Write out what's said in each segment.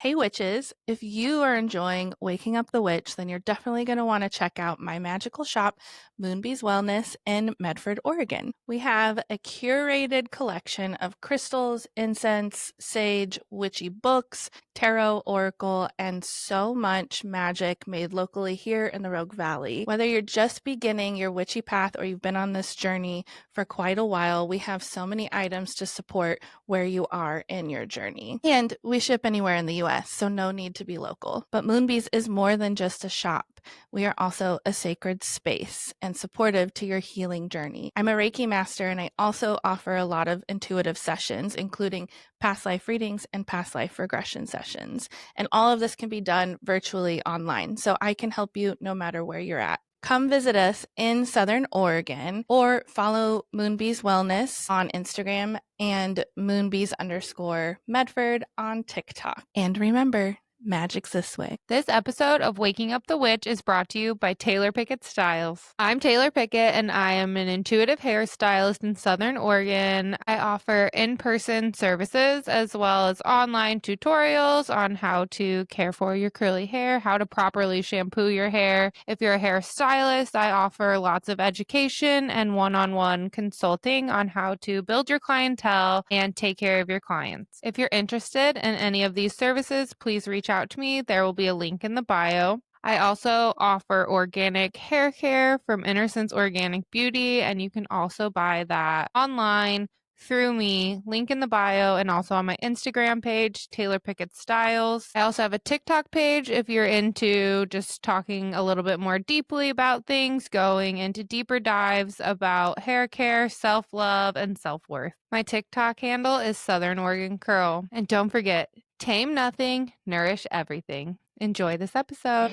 Hey witches, if you are enjoying Waking Up the Witch, then you're definitely going to want to check out my magical shop, Moonbee's Wellness in Medford, Oregon. We have a curated collection of crystals, incense, sage, witchy books, tarot, oracle, and so much magic made locally here in the Rogue Valley. Whether you're just beginning your witchy path or you've been on this journey for quite a while, we have so many items to support where you are in your journey. And we ship anywhere in the US, so no need to be local. But Moonbees is more than just a shop. We are also a sacred space and supportive to your healing journey. I'm a Reiki master, and I also offer a lot of intuitive sessions, including past life readings and past life regression sessions. And all of this can be done virtually online, so I can help you no matter where you're at. Come visit us in Southern Oregon or follow Moonbees Wellness on Instagram and Moonbees_Medford on TikTok. And remember, magic's this way. This episode of Waking Up the Witch is brought to you by Taylor Pickett Styles. I'm Taylor Pickett, and I am an intuitive hairstylist in Southern Oregon. I offer in-person services as well as online tutorials on how to care for your curly hair, how to properly shampoo your hair. If you're a hairstylist, I offer lots of education and one-on-one consulting on how to build your clientele and take care of your clients. If you're interested in any of these services, please reach out to me. There will be a link in the bio. I also offer organic hair care from Innocence Organic Beauty, and you can also buy that online through me, link in the bio, and also on my Instagram page, Taylor Pickett Styles. I also have a TikTok page if you're into just talking a little bit more deeply about things, going into deeper dives about hair care, self-love, and self-worth. My TikTok handle is Southern Oregon Curl. And don't forget, tame nothing, nourish everything. Enjoy this episode.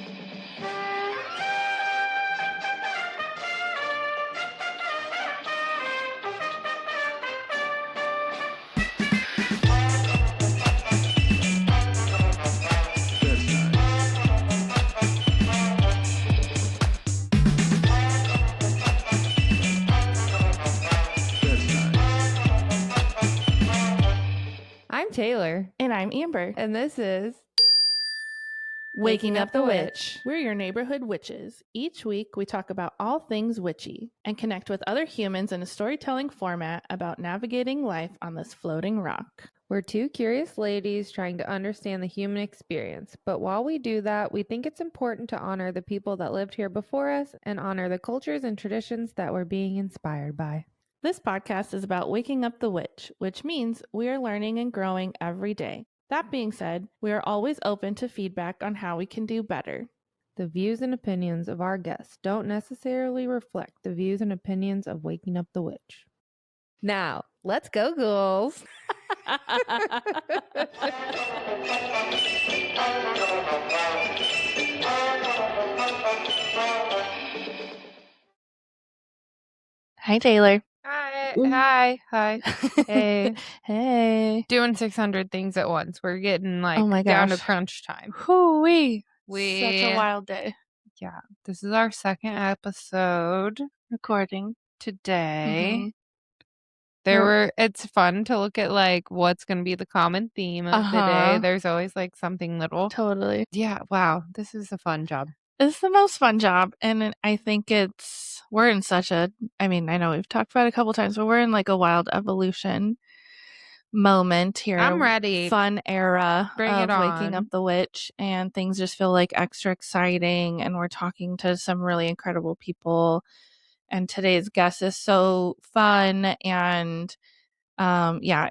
I'm Taylor. And I'm Amber. And this is Waking Up the Witch. We're your neighborhood witches. Each week, we talk about all things witchy and connect with other humans in a storytelling format about navigating life on this floating rock. We're two curious ladies trying to understand the human experience. But while we do that, we think it's important to honor the people that lived here before us and honor the cultures and traditions that we're being inspired by. This podcast is about waking up the witch, which means we are learning and growing every day. That being said, we are always open to feedback on how we can do better. The views and opinions of our guests don't necessarily reflect the views and opinions of Waking Up the Witch. Now, let's go, ghouls. Hi, Taylor. Hi. Hey. Hey. Doing 600 things at once. We're getting gosh. down to crunch time. Hoo-wee. Such a wild day. Yeah. This is our second episode Recording today. It's fun to look at what's going to be the common theme of the day. There's always something little. Totally. Yeah. Wow. This is a fun job. It's the most fun job. And I think we're in such I know we've talked about it a couple times, but we're in a wild evolution moment here. I'm ready. Fun era Bring of it on. Waking Up the Witch, and things just feel extra exciting, and we're talking to some really incredible people, and today's guest is so fun and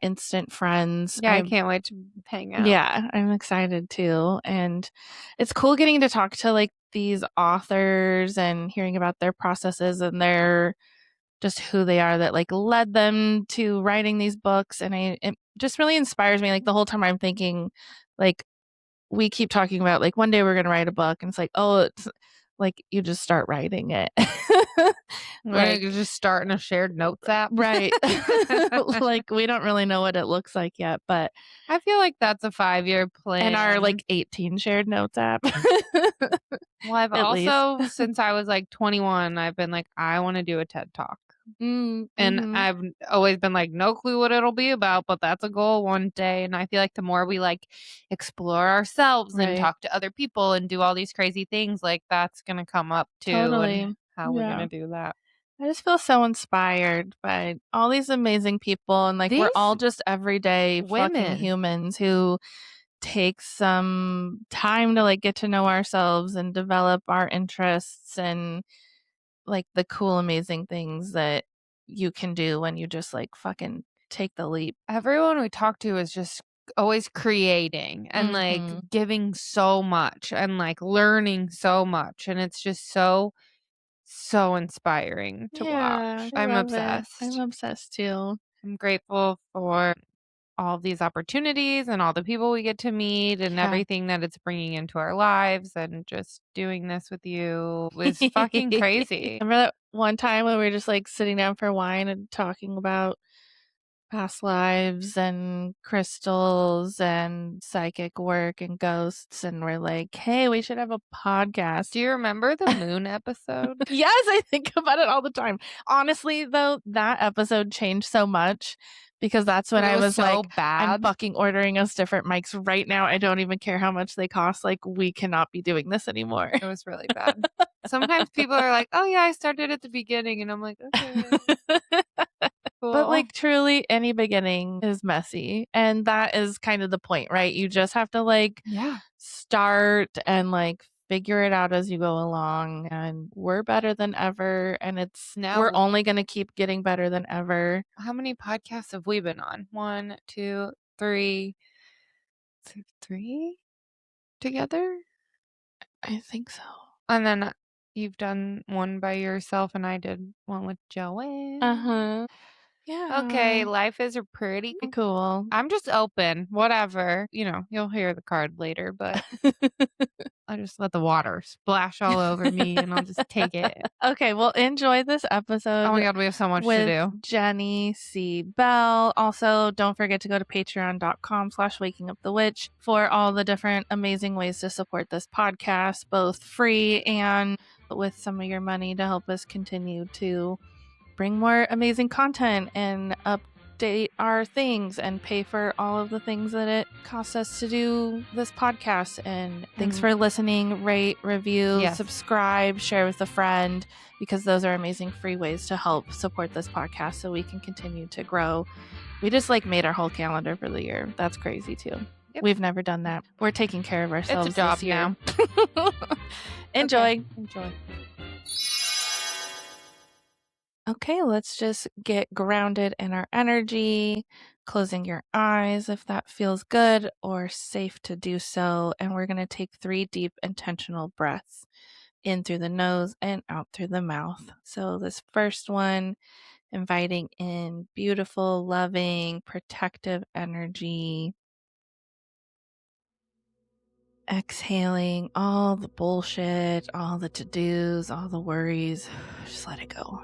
instant friends. Yeah, I can't wait to hang out. Yeah, I'm excited too. And it's cool getting to talk to these authors and hearing about their processes and their just who they are that led them to writing these books. And it just really inspires me. The whole time I'm thinking we keep talking about one day we're going to write a book, and it's you just start writing it. You just start in a shared notes app. Right. We don't really know what it looks like yet, but I feel that's a 5-year plan. And our 18 shared notes app. Well, I've also, since I was 21, I've been I want to do a TED Talk. Mm, And mhm. I've always been like, no clue what it'll be about, but that's a goal one day. And I feel like the more we like explore ourselves and Right. talk to other people and do all these crazy things, like that's going to come up too. And Totally. how we're going Yeah. to do that. I just feel so inspired by all these amazing people, and, like, we're These all just everyday fucking women, humans who take some time to, like, get to know ourselves and develop our interests and, like, the cool, amazing things that you can do when you just, like, fucking take the leap. everyone we talk to is just always creating and like Mhm. giving so much and like learning so much. And it's just so inspiring to Yeah, watch. I I'm love it. I'm obsessed. obsessed too. I'm grateful for all of these opportunities and all the people we get to meet and Yeah. everything that it's bringing into our lives, and just doing this with you is fucking crazy. Remember that one time when we were just, like, sitting down for wine and talking about past lives and crystals and psychic work and ghosts, and we're like, "Hey, we should have a podcast." Do you remember the moon episode? Yes, I think about it all the time. Honestly, though, that episode changed so much because that's when Because it I was was so like, "I'm bad. fucking ordering us different mics right now. I don't even care how much they cost. Like, we cannot be doing this anymore." It was really bad. Sometimes people are like, "Oh yeah, I started at the beginning," and I'm like, "Okay, But, cool." like, truly, any beginning is messy, and that is kind of the point, right? You just have to, like, Yeah. start and, like, figure it out as you go along, and we're better than ever, and we're Now, only gonna keep getting better than ever. how many podcasts have we been on? 1, 2, 3, 3 together? I think so. And then you've done one by yourself, and I did one with Joanne. Uh-huh. Okay, Yeah. life is pretty Pretty cool. I'm just open, whatever. You'll hear the card later, but I just let the water splash all over me and I'll just take it. Okay, well, enjoy this Oh my episode god, we have so much to with do. Jenny C. Bell. Also, don't forget to go to patreon.com/wakingupthewitch for all the different amazing ways to support this podcast, both free and with some of your money to help us continue to bring more amazing content and update our things and pay for all of the things that it costs us to do this podcast. And thanks for listening. Rate, review, Yes. subscribe, share with a friend, because those are amazing free ways to help support this podcast so we can continue to grow. We just like made our whole calendar for the year. That's crazy too. Yep. We've never done that. We're taking care of ourselves It's a job this year. now. Enjoy. Okay, enjoy. Okay, let's just get grounded in our energy, closing your eyes if that feels good or safe to do so. And we're going to take 3 deep intentional breaths in through the nose and out through the mouth. So, this first one, inviting in beautiful, loving, protective energy. Exhaling all the bullshit, all the to dos, all the worries. Just let it go.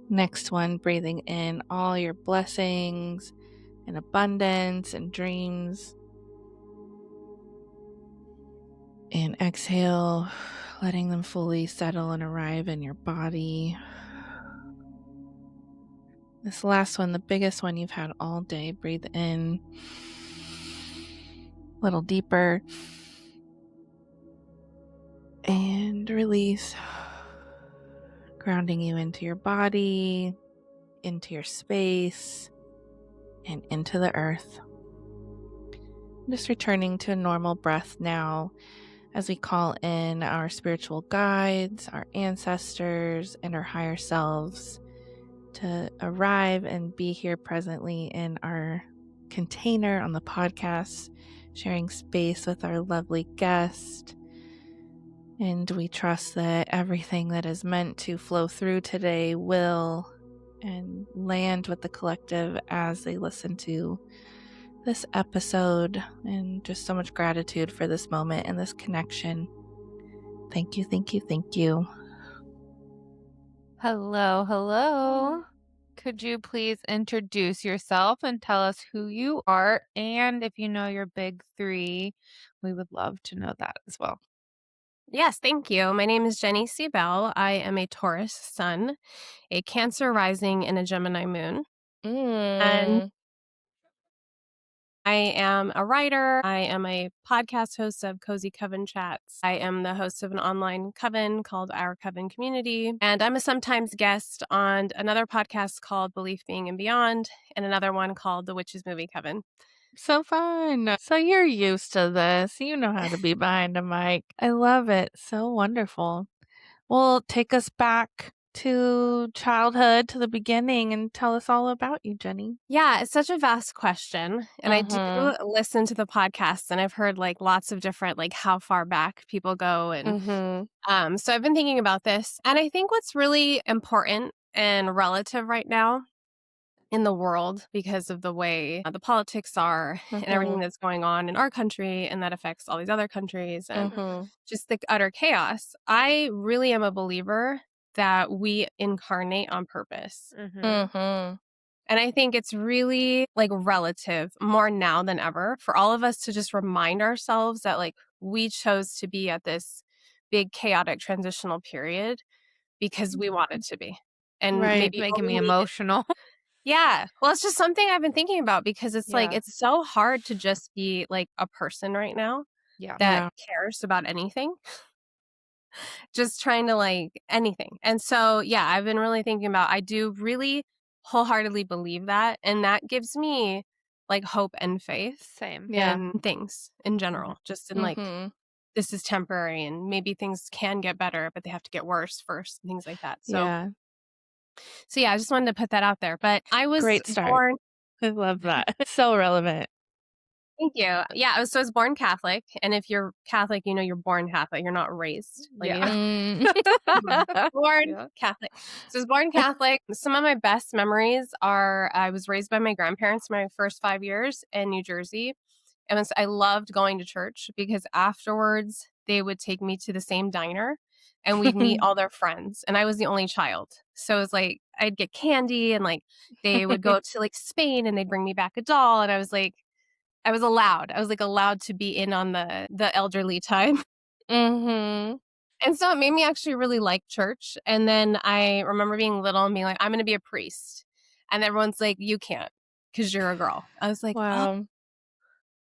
Next one, breathing in all your blessings and abundance and dreams. And exhale, letting them fully settle and arrive in your body. This last one, the biggest one you've had all day, breathe in a little deeper and release, grounding you into your body, into your space, and into the earth. Just returning to a normal breath now as we call in our spiritual guides, our ancestors, and our higher selves to arrive and be here presently in our container on the podcast, sharing space with our lovely guest. And we trust that everything that is meant to flow through today will and land with the collective as they listen to this episode, and just so much gratitude for this moment and this connection. Thank you, thank you, thank you. Hello. Could you please introduce yourself and tell us who you are? And if you know your big 3, we would love to know that as well. Yes, thank you. My name is Jenny C. Bell. I am a Taurus sun, a Cancer rising, and a Gemini moon. And Mm. I am a writer. I am a podcast host of Cozy Coven Chats. I am the host of an online coven called Our Coven Community. And I'm a sometimes guest on another podcast called Belief Being and Beyond, and another one called The Witches Movie Coven. So fun. So you're used to this. You know how to be behind a mic. I love it. So wonderful. Well, take us back to childhood, to the beginning, and tell us all about you, Jenny. Yeah, it's such a vast question. And I do Mhm. listen to the podcasts, and I've heard like lots of different, like how far back people go. And Mhm. so I've been thinking about this. And I think what's really important and relative right now in the world, because of the way the politics are and everything Mhm. that's going on in our country, and that affects all these other countries, and Mhm. just the utter chaos, I really am a believer that we incarnate on purpose. Mm-hmm. Mhm. And I think it's really like relative more now than ever for all of us to just remind ourselves that like we chose to be at this big chaotic transitional period because we wanted to be. And Right. maybe all Making we me needed. emotional. Yeah. Well, it's just something I've been thinking about because it's like Yeah. it's so hard to just be like a person right now Yeah. that Yeah. cares about anything, just trying to like anything. And so, yeah, I've been really thinking about, I do really wholeheartedly believe that. And that gives me like hope and faith Same. Yeah. in things in Mhm. general, just in like, Mhm. this is temporary and maybe things can get better, but they have to get worse first and things like that. Yeah. So yeah, I just wanted to put that out there. But I was Great start. born. I love that. So relevant. Thank you. Yeah, I was born Catholic. And if you're Catholic, you know you're born Catholic. You're not raised. Like, you know, Yeah. Mm. born Yeah. Catholic. So I was born Catholic. Some of my best memories are I was raised by my grandparents my first 5 years in New Jersey. And I loved going to church because afterwards they would take me to the same diner and we'd meet all their friends. And I was the only child. So it was like I'd get candy and like they would go to like Spain and they'd bring me back a doll. And I was like, I was allowed. I was like allowed to be in on the elderly time. Mhm. And so it made me actually really like church. And then I remember being little and being like, I'm going to be a priest. And everyone's like, you can't because you're a girl. I was like, oh, Wow.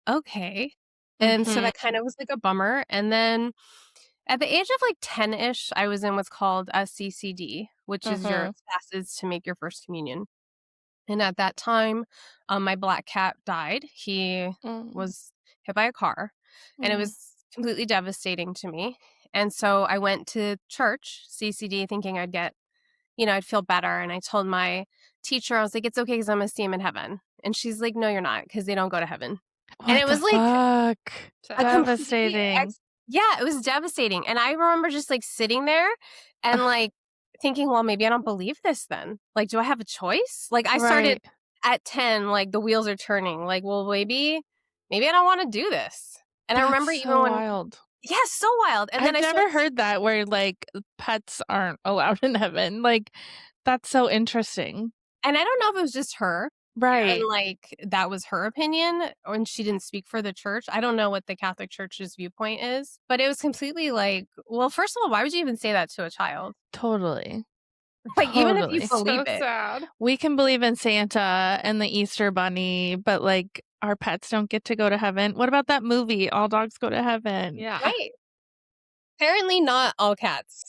okay. And so Mhm. that kind of was like a bummer. And then at the age of like 10 ish, I was in what's called a CCD, which is your Mhm. classes to make your first communion. And at that time, my black cat died. He Mm. was hit by a car, and it Mm. was completely devastating to me. And so I went to church, CCD, thinking I'd get, I'd feel better. And I told my teacher, I was like, it's okay because I'm going to see him in heaven. And she's like, no, you're not because they don't go to heaven. And What it the was like fuck? a Sad. complete Devastating. yeah, it was devastating. And I remember just like sitting there and like thinking, well, maybe I don't believe this then. Like, do I have a choice? Like I started Right. at 10, like the wheels are turning. Like, well, maybe I don't want to do this. And I That's remember even so when wild. yeah, so wild. And then I've I never started heard that where, like, pets aren't allowed in heaven. Like, that's so interesting. and I don't know if it was just her and Right. like that was her opinion and she didn't speak for the church. I don't know what the Catholic Church's viewpoint is, but it was completely like, well, first of all, why would you even say that to a child? Totally. Like even if you Totally. believe So it. sad. We can believe in Santa and the Easter Bunny, but, like, our pets don't get to go to heaven. What about that movie, All Dogs Go to Heaven? Yeah. Right. Apparently not all cats.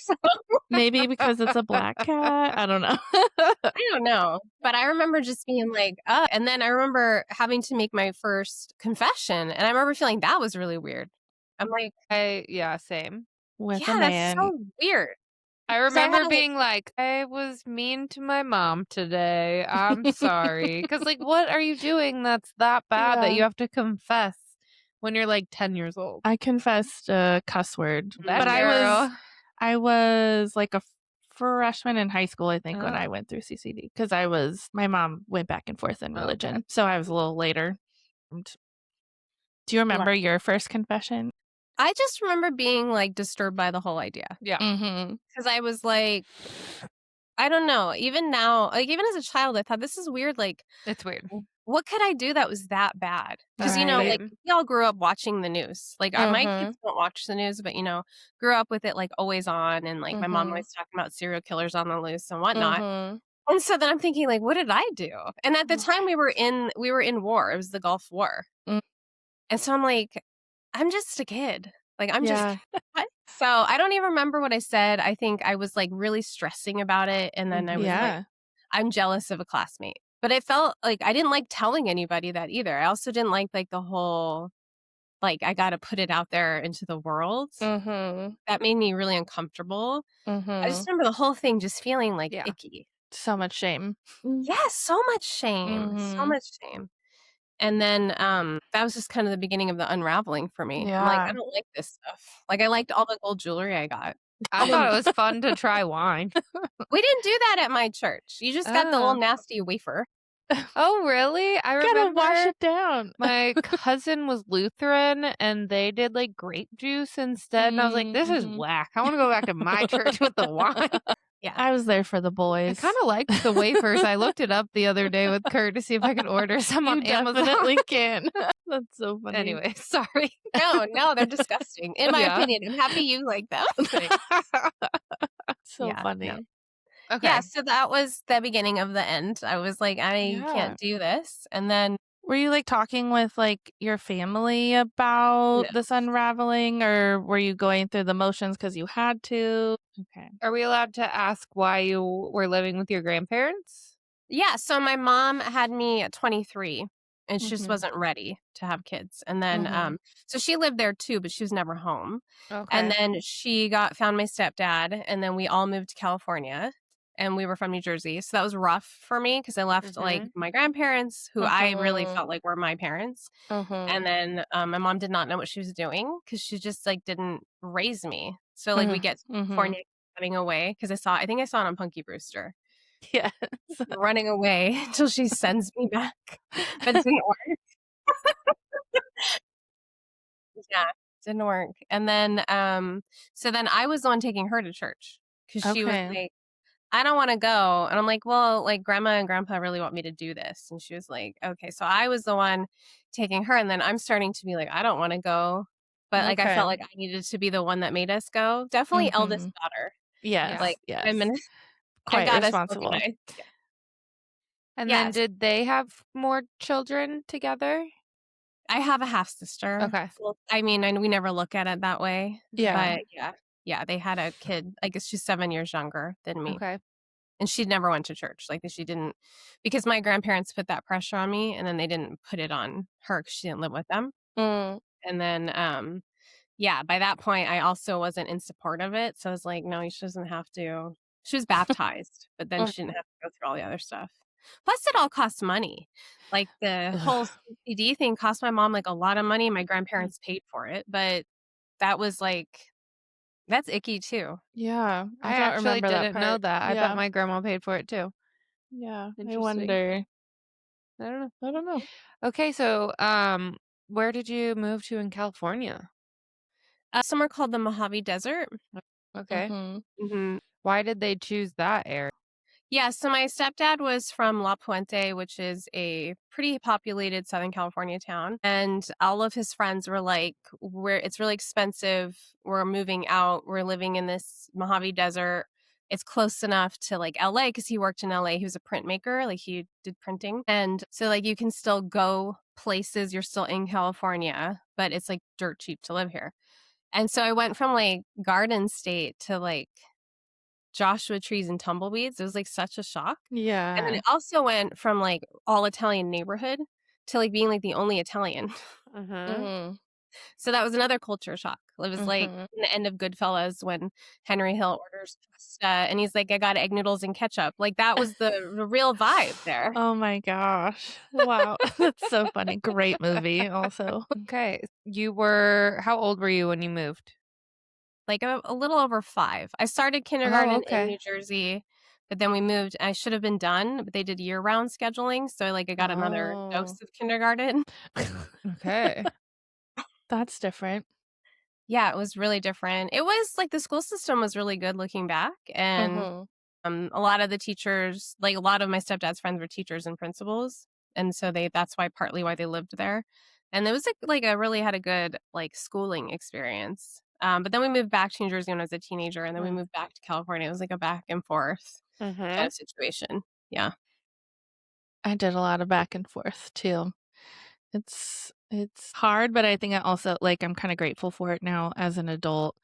Maybe because it's a black cat? I don't know. I don't know. But I remember just being like, and then I remember having to make my first confession. And I remember feeling that was really weird. I'm like, Yeah, same. With a yeah, that's man. so weird. I So I had remember to like, being like, I was mean to my mom today. I'm sorry. Because, like, what are you doing that's that bad that Yeah. you have to confess when you're like 10 years old? I confessed a cuss word, That but mm, girl. I was like a freshman in high school, I think, when I Oh, went through CCD because my mom went back and forth in okay. religion, so I was a little later. And do you right. remember your first confession? I just remember being like disturbed by the whole idea Yeah, Mhm. because I was like, I don't know. Even now, like even as a child, I thought this is weird. Like, it's weird. what could I do that was that bad? Because, you know, Right. like, we all grew up watching the news. Like, my Mhm. kids don't watch the news, but, you know, grew up with it, like, always on, and, like, my mom Mhm. always talking about serial killers on the loose and whatnot. Mhm. And so then I'm thinking, like, what did I do? And at the time, we were in war. It was the Gulf War. Mm. And so I'm like, I'm just a kid. Like, I'm just Yeah. what? So I don't even remember what I said. I think I was, like, really stressing about it, and then I was like, Yeah. I'm jealous of a classmate. But it felt like I didn't like telling anybody that either. I also didn't like, the whole, like, I gotta put it out there into the world. Mhm. That made me really uncomfortable. I just Mhm. remember the whole thing just feeling, like, Yeah. icky. So much shame. Yes, so much shame, so Mhm. much shame. And then, that was just kind of the beginning of the unraveling for me. I'm like, I Yeah. don't like this stuff. Like, I liked all the gold jewelry I got. I thought it was fun to try wine. We didn't do that at my church. You just got the little Oh. nasty wafer. Oh, really? I Gotta wash remember it down. my cousin was Lutheran and they did like grape juice instead. And I was like, this is Mhm. whack. I want to go back to my church with the wine. Yeah. I was there for the I boys. kind of liked the wafers. I looked it up the other day with Kurt to see if I could order some You on Amazon. definitely can. That's so funny. Anyway, sorry. No, they're disgusting. In my Yeah. opinion. I'm happy you like them. So Yeah, funny. no. Okay. Yeah, so that was the beginning of the end. I was like, I Yeah. can't do this. And then Were you like talking with like your family about no. this unraveling, or were you going through the motions because you had to? Okay. Are we allowed to ask why you were living with your grandparents? Yeah, so my mom had me at 23 and she just Mhm. wasn't ready to have kids. And then Mhm. so she lived there too, but she was never home. And Okay. then she got found my stepdad, and then we all moved to California, and we were from New Jersey. So that was rough for me because I left like Mm-hmm. my grandparents, who I really Mhm. felt like were my parents. Mhm. And then my mom did not know what she was doing because she just like didn't raise me. So like we Mhm. get to Mhm. California running away because I think I saw it on Punky Brewster, Yes. running away until she sends me back. But it didn't work. Yeah, didn't work. And then so then I was the one taking her to church because she was Okay. like, I don't want to go. And I'm like, well, like grandma and grandpa really want me to do this. And she was like, okay. So I was the one taking her. And then I'm starting to be like, I don't want to go. But like I Okay. felt like I needed to be the one that made us go. Definitely eldest Mhm. daughter. Yeah. Yes. Like I'm Yes. in, I Quite gotta responsible. organize. And then Yes. did they have more children together? I have a half sister. Okay. Well, I mean, and we never look at it that way. Yeah. But yeah. Yeah, they had a kid. I guess she's 7 years younger than me. Okay. And she never went to church. Like she didn't, because my grandparents put that pressure on me, and then they didn't put it on her because she didn't live with them. Mm. And then, yeah, by that point, I also wasn't in support of it. So I was like, no, she doesn't have to. She was baptized, but then Mm. she didn't have to go through all the other stuff. Plus, it all costs money. Like the whole Ugh. CCD thing cost my mom like a lot of money. My Mm. grandparents paid for it, but that was like, that's icky too. Yeah. I I don't actually remember that didn't know part. that. I bet Yeah. my grandma paid for it too. Yeah. I Interesting. wonder. I don't know. I don't know. Okay, so where did you move to in California? Somewhere called the Mojave Desert. Okay. Mhm. Hmm. Why did they choose that area? Yeah, so my stepdad was from La Puente, which is a pretty populated Southern California town. And all of his friends were like, it's really expensive. We're moving out. We're living in this Mojave Desert. It's close enough to like LA because he worked in LA. He was a printmaker, like he did printing. And so like you can still go places. You're still in California, but it's like dirt cheap to live here. And so I went from like Garden State to like Joshua trees and tumbleweeds. It was like such a shock. And then Yeah. it also went from like all Italian neighborhood to like being like the only Italian. Uh-huh. Mhm. So that was another culture shock. It was like Mhm. the end of Goodfellas when Henry Hill orders pasta and he's like, I got egg noodles and ketchup. Like that was the real vibe there. Oh my gosh. Wow. That's so funny. Great movie also. Okay. How old were you when you moved? Like a little over 5. I started Oh, kindergarten in New okay. Jersey, but then we moved. I should have been done, but they did year-round scheduling, so like I got another Oh. dose of kindergarten. Okay. That's different. Yeah, it was really different. It was like the school system was really good looking back, and Mhm. a lot of the teachers, like a lot of my stepdad's friends were teachers and principals. and so that's partly why they lived there. And it was like I really had a good like schooling experience. But then we moved back to New Jersey when I was a teenager, and then we moved back to California. It was like a back and forth kind Mm-hmm. of situation. Yeah. I did a lot of back and forth too. It's hard, but I think I also like I'm kind of grateful for it now as an adult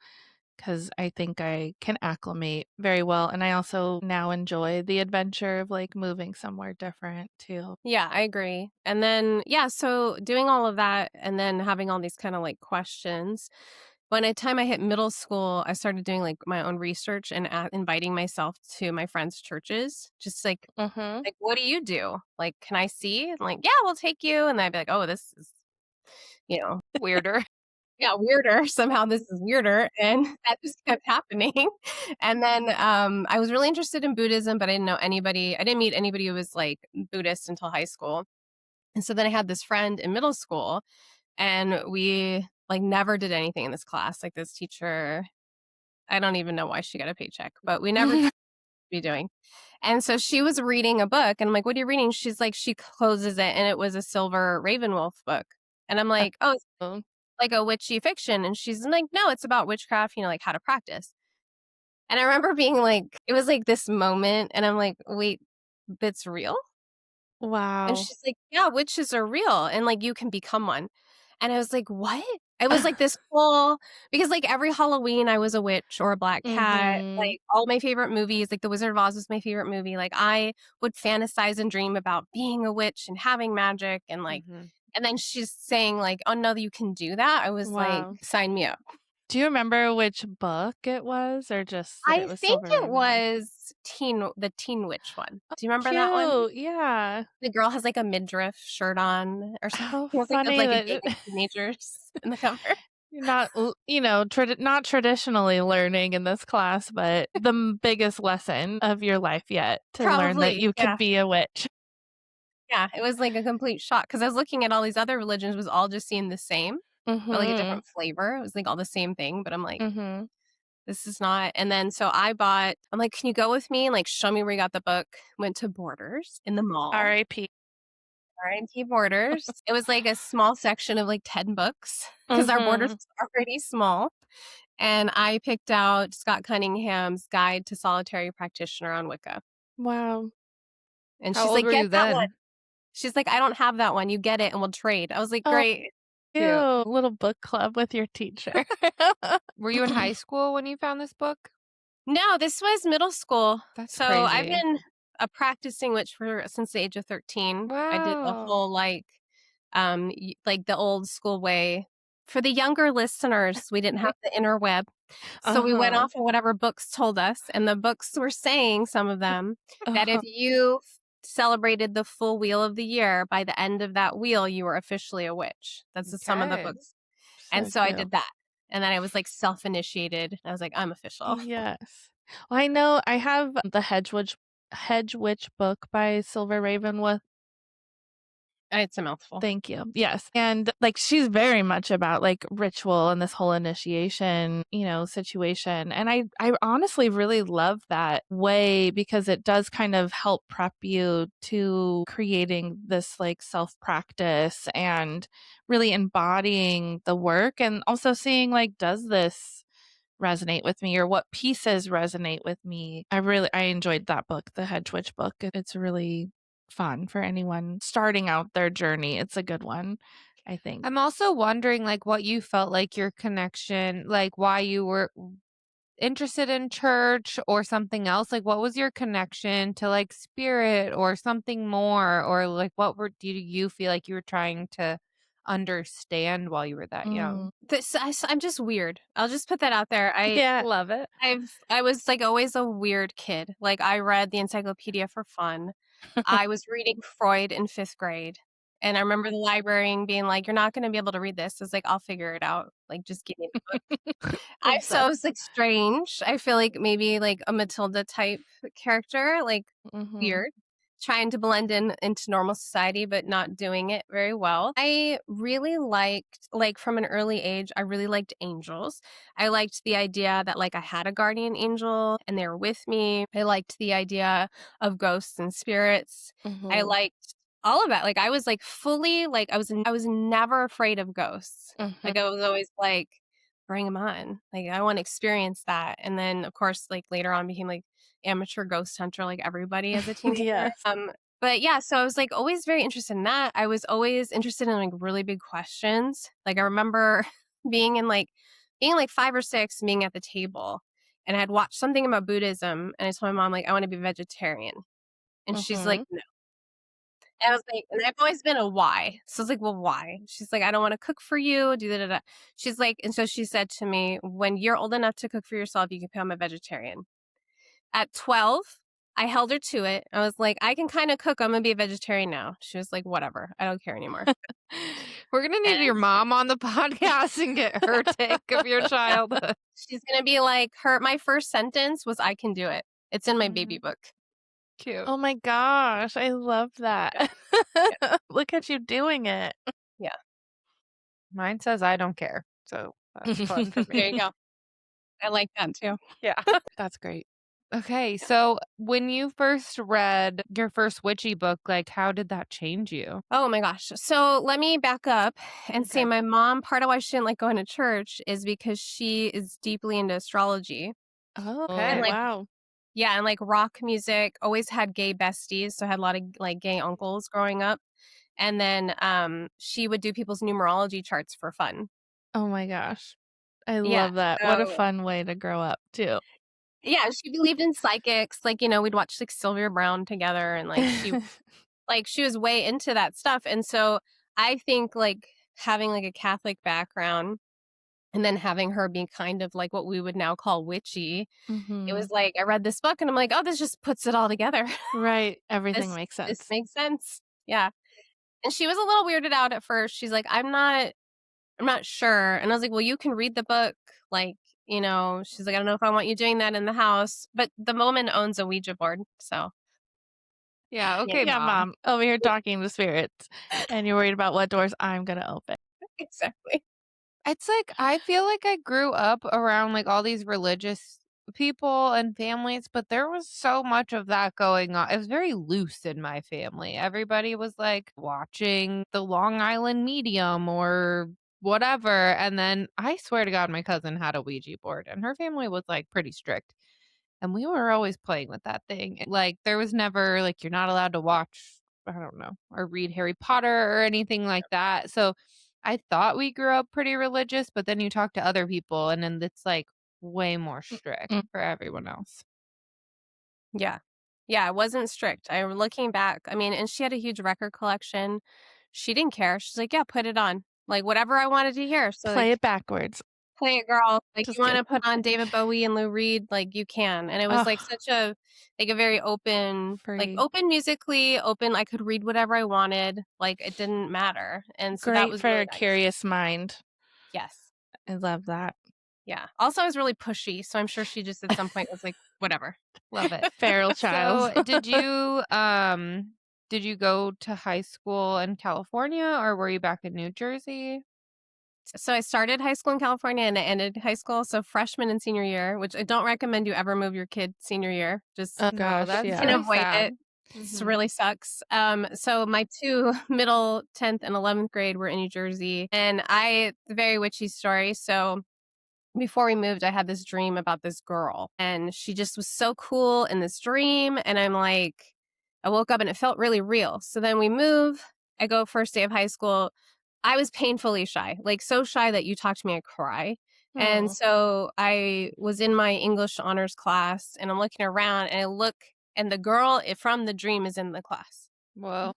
because I think I can acclimate very well. And I also now enjoy the adventure of like moving somewhere different too. Yeah, I agree. And then, yeah, so doing all of that and then having all these kind of like questions. By the time I hit middle school, I started doing like my own research and inviting myself to my friends' churches. Just Mm-hmm. like, what do you do? Like, can I see? And like, yeah, we'll take you. And I'd be like, oh, this is, you know, Weirder. yeah, weirder. Somehow this is weirder. And that just kept happening. And then I was really interested in Buddhism, but I didn't know anybody. I didn't meet anybody who was like Buddhist until high school. And so then I had this friend in middle school, and we like never did anything in this class. Like this teacher, I don't even know why she got a paycheck, but we never did be doing. And so she was reading a book, and I'm like, "What are you reading?" She's like, she closes it, and it was a Silver Ravenwolf book, and I'm like, "Oh, it's Oh, like a witchy fiction," and she's like, "No, it's about witchcraft, like how to practice." And I remember being like, it was like this moment, and I'm like, "Wait, that's real?" And wow. she's like, "Yeah, witches are real, and like you can become one." And I was like, "What?" It was like this whole because like every Halloween I was a witch or a black cat. Mm-hmm. Like all my favorite movies, like The Wizard of Oz was my favorite movie. Like I would fantasize and dream about being a witch and having magic and like Mm-hmm. and then she's saying like, "Oh no, you can do that." I was like, Wow. "Sign me up." Do you remember which book it was or just that it I was think Silver it Ravenwolf? was the Teen Witch one. Do you remember that one? Cute. Yeah. The girl has, like, a midriff shirt on or something. How With, funny like, a that gang of teenagers in the cover. you're not, not traditionally learning in this class, but the biggest lesson of your life yet to learn that Probably, you could yeah. be a witch. Yeah, it was, like, a complete shock because I was looking at all these other religions was all just seeing the same, but, like, a Mhm. different flavor. It was, like, all the same thing, but I'm like, Mhm. "This is not." And then so I'm like, "Can you go with me and, like, show me where you got the book?" Went to Borders in the mall. R.I.P. R&T Borders. It was, like, a small section of, like, 10 books because our Borders Mhm. was already small. And I picked out Scott Cunningham's Guide to Solitary Practitioner on Wicca. Wow. And How she's old like, were "Get you that one." then? She's like, "I don't have that one. You get it and we'll trade." I was like, Oh, "Great." Cute. cute. Little book club with your teacher. Were you in high school when you found this book? No, this was middle school. That's So I've crazy. been a practicing witch for since the age of 13. I did the Wow. whole like the old school way. For the younger listeners, we didn't have the interweb. So we went Uh-huh. off of whatever books told us, and the books were saying, some of them, that if Uh-huh. you celebrated the full wheel of the year, by the end of that wheel, you were officially a witch. That's some of the Okay. books. And So so I cute. did that. And then I was like self-initiated. I was like, I'm official. Yes. Well, I know I have the Hedge Witch book by Silver Ravenwolf. It's a mouthful. Thank you. Yes. And like she's very much about like ritual and this whole initiation, situation. And I honestly really love that way because it does kind of help prep you to creating this like self-practice and really embodying the work and also seeing like does this resonate with me or what pieces resonate with me. I enjoyed that book, the Hedge Witch book. It's really fun for anyone starting out their journey. It's a good one, I think. I'm also wondering, like, what you felt like your connection, like, why you were interested in church or something else. Like, what was your connection to, like, spirit or something more? Or, like, do you feel like you were trying to understand while you were that Mm. young? I'm just weird. I'll just put that out there. Yeah. Love it. I was like always a weird kid. Like I read the encyclopedia for fun. I was reading Freud in 5th grade. And I remember the librarian being like, "You're not going to be able to read this." I was like, "I'll figure it out. Like, just give me the book." So I Obsessed. was like strange. I feel like maybe like a Matilda type character, like Mhm. weird, trying to blend in into normal society, but not doing it very well. I really liked, like from an early age, I really liked angels. I liked the idea that like I had a guardian angel and they were with me. I liked the idea of ghosts and spirits. I Mhm. liked all of that. Like I was like fully like I was never afraid of ghosts. Like I was always like, bring them on. Like I want to experience that. And then of course, like later on became like amateur ghost hunter, like everybody as a teenager. Yes. But yeah, so I was like always very interested in that. I was always interested in like really big questions. Like I remember being like 5 or 6, being at the table, and I had watched something about Buddhism, and I told my mom like I want to be vegetarian, and she's like, no. And I was like, and I've always been a why. So I was like, well, why? She's like, I don't want to cook for you. Do da da da. She's like, and so she said to me, when you're old enough to cook for yourself, you can become a vegetarian. At 12, I held her to it. I was like, I can kind of cook. I'm going to be a vegetarian now. She was like, whatever. I don't care anymore. We're going to need your mom on the podcast and get her take of your childhood. She's going to be like, my first sentence was, I can do it. It's in my baby book. Cute. Oh my gosh, I love that. Yeah. Look at you doing it. Yeah. Mine says I don't care. So that's fun for me. There you go. I like that too. Yeah. That's great. Okay, so when you first read your first witchy book, like how did that change you? Oh my gosh. So let me back up and say Okay. my mom, part of why she didn't like going to church is because she is deeply into astrology. Oh, Okay. And like, wow. yeah, and like rock music, always had gay besties. So I had a lot of like gay uncles growing up. And then she would do people's numerology charts for fun. Oh my gosh. I Yeah. love that. What a So, fun way to grow up, too. yeah, she believed in psychics. Like, you know, we'd watch like Sylvia Brown together, and like she was way into that stuff. And so I think like having like a Catholic background and then having her be kind of like what we would now call witchy, it was like I read this book and I'm like, oh, this just puts it all together. Right. Everything makes This sense. makes sense. Yeah. And she was a little weirded out at first. She's like, I'm not sure. And I was like, well, you can read the book. Like, you know, she's like, I don't know if I want you doing that in the house. But the woman owns a Ouija board. So Yeah, okay, Yeah, Mom. Over here talking to spirits. And you're worried about what doors I'm going to open. exactly. It's like I feel like I grew up around like all these religious people and families, but there was so much of that going on. It was very loose in my family. Everybody was like watching the Long Island Medium or whatever. And then I swear to God, my cousin had a Ouija board and her family was like pretty strict. And we were always playing with that thing. Like there was never like you're not allowed to watch, I don't know, or read Harry Potter or anything like that. So I thought we grew up pretty religious, but then you talk to other people and then it's like way more strict for everyone else. Yeah. Yeah, it wasn't strict. I'm looking back. I mean, and she had a huge record collection. She didn't care. She's like, yeah, put it on. Like whatever I wanted to hear. So Play like it backwards. play it, girl. Like Just you want to kidding. put on David Bowie and Lou Reed, like you can. And it was like such a very open, like Free. open musically, open. I could read whatever I wanted. Like it didn't matter. And so that Great was for really a nice. curious mind. Yes. I love that. Yeah. Also, I was really pushy, so I'm sure she just at some point was like, whatever. Love it. Feral child. So did you go to high school in California or were you back in New Jersey? So I started high school in California and I ended high school. So freshman and senior year, which I don't recommend you ever move your kid senior year. Just Oh No, gosh, that's yeah. can really avoid sad. it. It really sucks. So my two middle 10th and 11th grade were in New Jersey, and very witchy story. So before we moved, I had this dream about this girl, and she just was so cool in this dream. And I'm like, I woke up and it felt really real. So then we move. I go first day of high school. I was painfully shy, like so shy that you talk to me, I cry. And so I was in my English honors class and I'm looking around and I look and the girl from the dream is in the class. Well,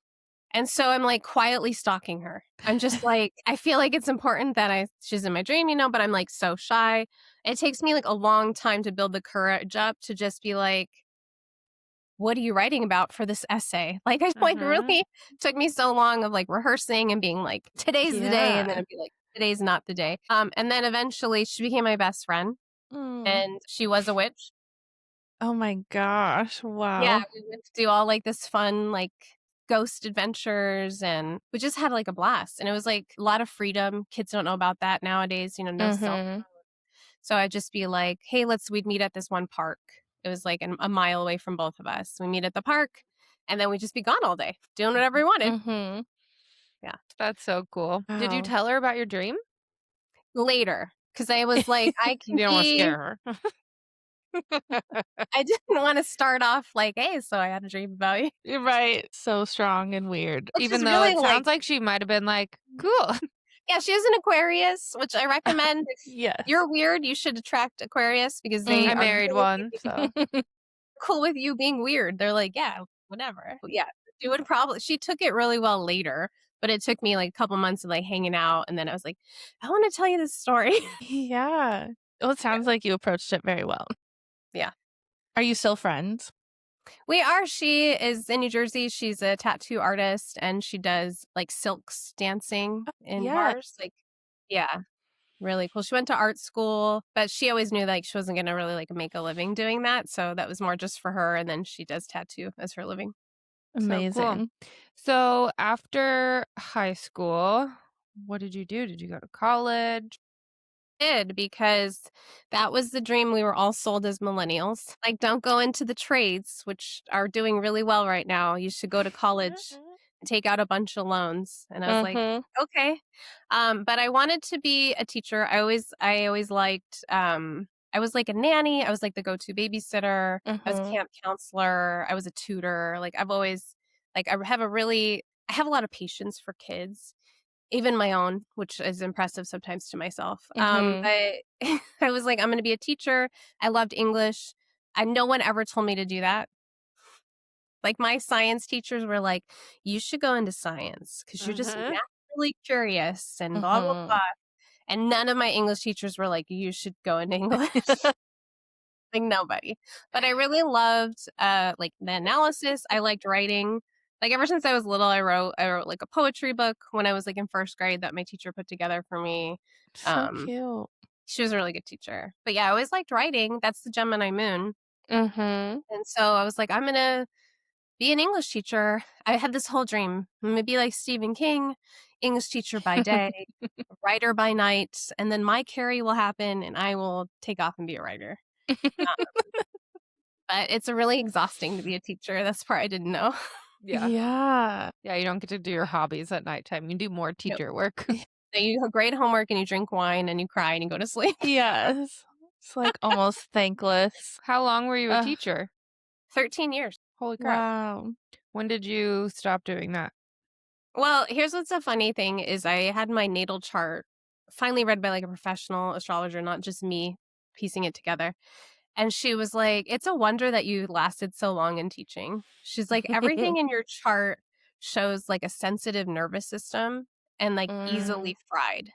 And so I'm like quietly stalking her. I'm just like, I feel like it's important that she's in my dream, you know, but I'm like so shy. It takes me like a long time to build the courage up to just be like, what are you writing about for this essay? Like, I like really took me so long of like rehearsing and being like, today's the day. And then it'd be like, today's not the day. And then eventually she became my best friend and she was a witch. Oh my gosh. Wow. Yeah. We went to do all like this fun, like ghost adventures and we just had like a blast. And it was like a lot of freedom. Kids don't know about that nowadays, you know, no cell phone. So I'd just be like, hey, we'd meet at this one park. It was like a mile away from both of us. We meet at the park. And then we'd just be gone all day doing whatever we wanted. Mm-hmm. That's so cool. Did you Wow. tell her about your dream? Later, because I was like, I You can don't want to be. scare her. I didn't want to start off like, hey, so I had a dream about you. You're right. So strong and weird. Which Even is though really it sounds like she might have been like, cool. yeah, she is an Aquarius, which I recommend. If Yes. you're weird, you should attract Aquarius because they I are married really one, so. cool with you being weird. They're like, yeah, whatever. Yeah, she would probably. She took it really well later, but it took me like a couple months of like hanging out, and then I was like, I want to tell you this story. Yeah. Well, it sounds like you approached it very well. Yeah. Are you still friends? We are. She is in New Jersey. She's a tattoo artist, and she does like silks dancing in yeah. bars. Like, yeah. Really cool. She went to art school, but she always knew like she wasn't going to really like make a living doing that. So that was more just for her. And then she does tattoo as her living. Amazing. So cool. So after high school, what did you do? Did you go to college? Did because that was the dream we were all sold as millennials. Like, don't go into the trades, which are doing really well right now. You should go to college and take out a bunch of loans. And I was like, okay. But I wanted to be a teacher. I always liked I was like a nanny. I was like the go-to babysitter. I was a camp counselor. I was a tutor. Like I've always like I have a lot of patience for kids, even my own, which is impressive sometimes to myself. But I was like, I'm going to be a teacher. I loved English. And no one ever told me to do that. Like my science teachers were like, you should go into science because you're just naturally curious and blah, blah, blah. And none of my English teachers were like, you should go into English. Like nobody. But I really loved like the analysis. I liked writing. Like ever since I was little, I wrote like a poetry book when I was like in first grade that my teacher put together for me. So cute. She was a really good teacher. But yeah, I always liked writing. That's the Gemini moon. And so I was like, I'm gonna be an English teacher. I had this whole dream. I'm gonna be like Stephen King, English teacher by day, writer by night, and then my Carrie will happen and I will take off and be a writer. But it's really exhausting to be a teacher. That's the part I didn't know. Yeah. Yeah, you don't get to do your hobbies at nighttime. You do more teacher work. So you grade homework and you drink wine and you cry and you go to sleep. Yes. It's like almost thankless. How long were you a teacher? 13 years. Holy crap. Wow. When did you stop doing that? Well, here's what's a funny thing is I had my natal chart finally read by like a professional astrologer, not just me piecing it together. And she was like, it's a wonder that you lasted so long in teaching. She's like, everything in your chart shows like a sensitive nervous system and like easily fried.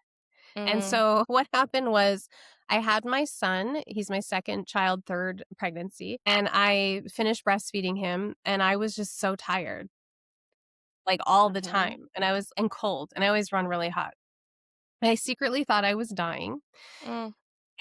And so what happened was I had my son, he's my second child, third pregnancy, and I finished breastfeeding him and I was just so tired, like all the time. And I was cold and I always run really hot. I secretly thought I was dying.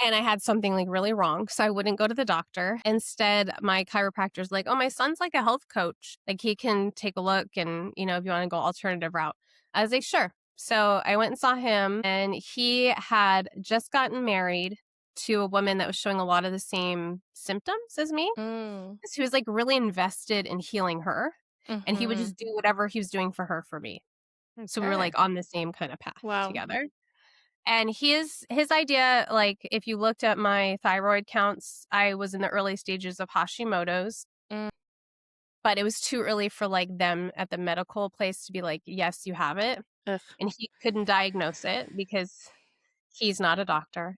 And I had something like really wrong. So I wouldn't go to the doctor. Instead, my chiropractor's like, oh, my son's like a health coach. Like he can take a look and, you know, if you want to go alternative route. I was like, sure. So I went and saw him and he had just gotten married to a woman that was showing a lot of the same symptoms as me. So he was like really invested in healing her and he would just do whatever he was doing for her for me. So we were like on the same kind of path together. And his idea, like if you looked at my thyroid counts, I was in the early stages of Hashimoto's. But it was too early for like them at the medical place to be like, yes, you have it. And he couldn't diagnose it because he's not a doctor.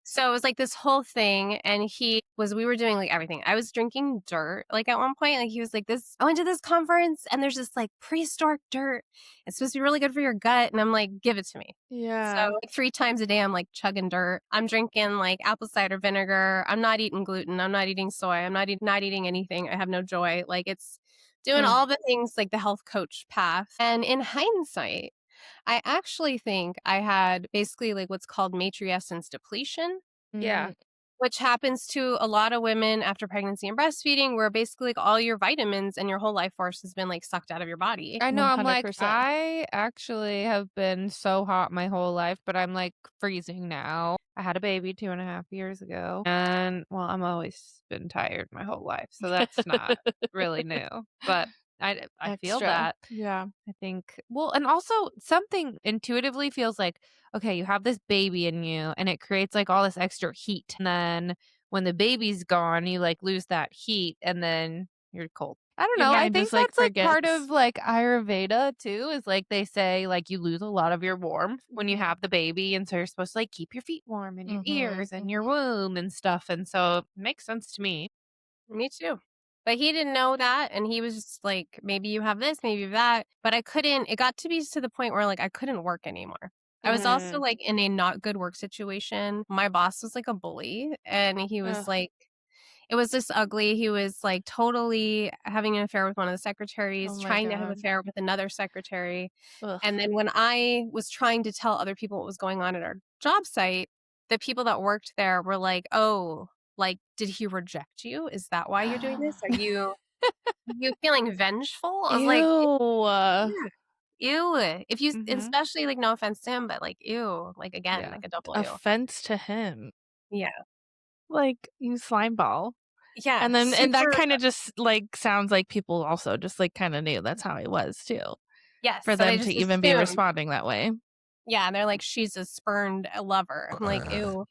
So it was like this whole thing. And we were doing like everything. I was drinking dirt. Like at one point, like he was like I went to this conference and there's this like prehistoric dirt. It's supposed to be really good for your gut. And I'm like, give it to me. Yeah. So like 3 times a day, I'm like chugging dirt. I'm drinking like apple cider vinegar. I'm not eating gluten. I'm not eating soy. I'm not eating anything. I have no joy. Like it's doing all the things like the health coach path. And in hindsight, I actually think I had basically like what's called matrescence depletion. Yeah. Which happens to a lot of women after pregnancy and breastfeeding, where basically like all your vitamins and your whole life force has been like sucked out of your body. I know. I'm like, 100%. I actually have been so hot my whole life, but I'm like freezing now. I had a baby 2.5 years ago. And, well, I'm always been tired my whole life, so that's not really new. But I feel Extra. that. Yeah. I think well, and also something intuitively feels like, okay, you have this baby in you and it creates like all this extra heat. And then when the baby's gone, you like lose that heat and then you're cold. I don't Your know. I mind think just like that's like part forgets. of like Ayurveda too, is like they say like you lose a lot of your warmth when you have the baby. And so you're supposed to like keep your feet warm and your Mhm. ears and your womb and stuff. And so it makes sense to me. Me too. But he didn't know that. And he was just like, maybe you have this, maybe you have that. But I couldn't, it got to be to the point where like I couldn't work anymore. I was also Mm. like in a not good work situation. My boss was like a bully and he was Ugh. like, it was just ugly. He was like totally having an affair with one of the Oh secretaries, my trying to have an god. affair with another secretary. Ugh. And then when I was trying to tell other people what was going on at our job site, the people that worked there were like, "Oh, like did he reject you? Is that why you're doing this? Are you feeling vengeful?" I was like, Ew. "Yeah, ew." If you Mhm. especially like no offense to him, but like ew, like again, Yeah. like a double ew. Offense to him. Yeah. Like, you slime ball. Yeah, And that super kinda just, like, sounds like people also just, like, kinda knew that's how he was too, yes, for so they them to just even be assumed. responding that way. Yeah, and they're like, "She's a spurned lover." I'm like, "Ew,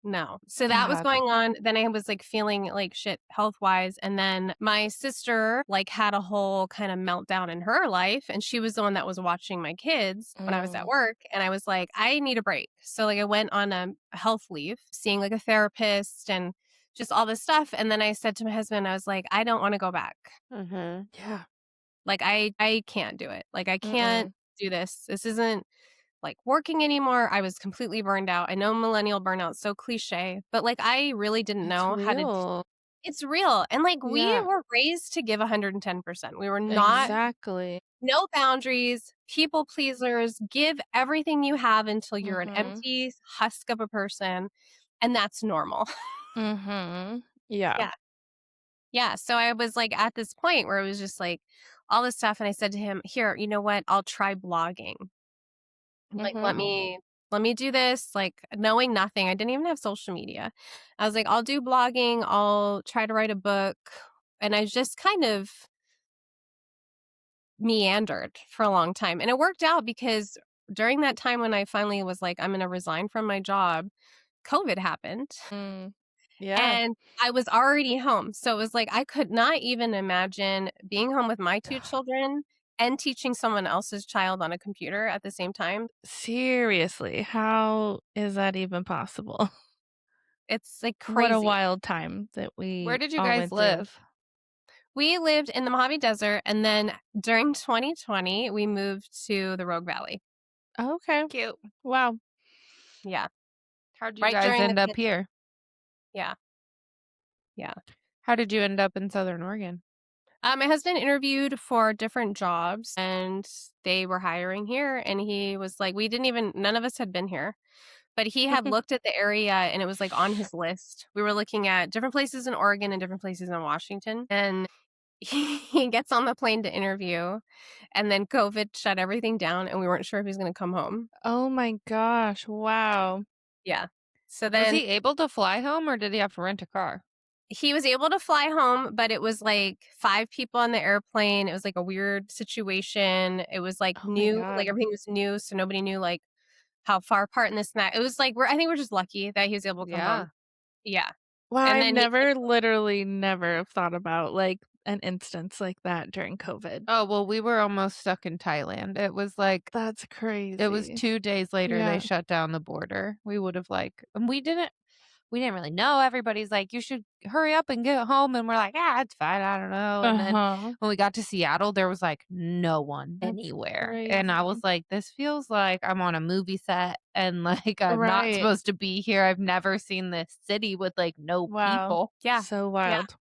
no." So that was God. going on, then I was, like, feeling like shit health-wise, and then my sister, like, had a whole kinda meltdown in her life, and she was the one that was watching my kids when I was at Mm. work, and I was like, "I need a break." So, like, I went on a health leave, seeing, like, a therapist and just all this stuff, and then I said to my husband, I was like, "I don't wanna go back. Mhm. Yeah. Like, I can't do it. Like, I can't Mm-mm. do this. This isn't like working anymore. I was completely burned out. I know millennial burnout's so cliche, but like I really didn't It's know how to real. it's real. And like we Yeah. were raised to give 110%. We were not Mhm. Exactly. no boundaries, people pleasers, give everything you have until you're an Mhm. empty husk of a person, and that's normal. Mhm. Yeah. Yeah. Yeah, so I was like at this point where it was just like all this stuff and I said to him, "Here, you know what? I'll try blogging." Like, Mhm. let me do this, like, knowing nothing. I didn't even have social media. I was like, "I'll do blogging, I'll try to write a book." And I just kind of meandered for a long time. And it worked out because during that time when I finally was like, "I'm gonna resign from my job," COVID happened, Mm. Yeah. and I was already home. So it was like, I could not even imagine being home with my 2 children and teaching someone else's child on a computer at the same time. Seriously, how is that even possible? It's, like, What a crazy. wild time that Where we did you all guys went through. live? We lived in the Mojave Desert, and then during 2020, we moved to the Rogue Valley. Okay. Cute. Wow. Yeah, How'd you right guys during the end up pandemic. here? Yeah, yeah. How did you end up in Southern Oregon? My husband interviewed for different jobs, and they were hiring here, and he was like, we didn't even none of us had been here, but he had looked at the area, and it was, like, on his list. We were looking at different places in Oregon and different places in Washington, and he gets on the plane to interview, and then COVID shut everything down, and we weren't sure if he was gonna come home. Oh my gosh, wow. Yeah. So Was then he able to fly home or did he have to rent a car? he was able to fly home, but it was like 5 people on the airplane. It was like a weird situation. It was like Oh my new, like god. everything was new, so nobody knew like how far apart and this and that. It was like I think we're just lucky that he was able to come home. Yeah. Yeah. Wow, And I've then he never literally never have thought about, like, an instance like that during COVID. Oh, well, we were almost stuck in Thailand. It was like That's it was crazy. 2 days later they Yeah. shut down the border. We would have like and we didn't really know. Everybody's like, "You should hurry up and get home." And we're like, "Ah, it's fine. I don't know." And then Uh-huh. when we got to Seattle, there was like no one That's anywhere. And I was crazy. like, "This feels like I'm on a movie set and like I'm not Right. supposed to be here. I've never seen this city with like no Wow. people." yeah. So Yeah. wild.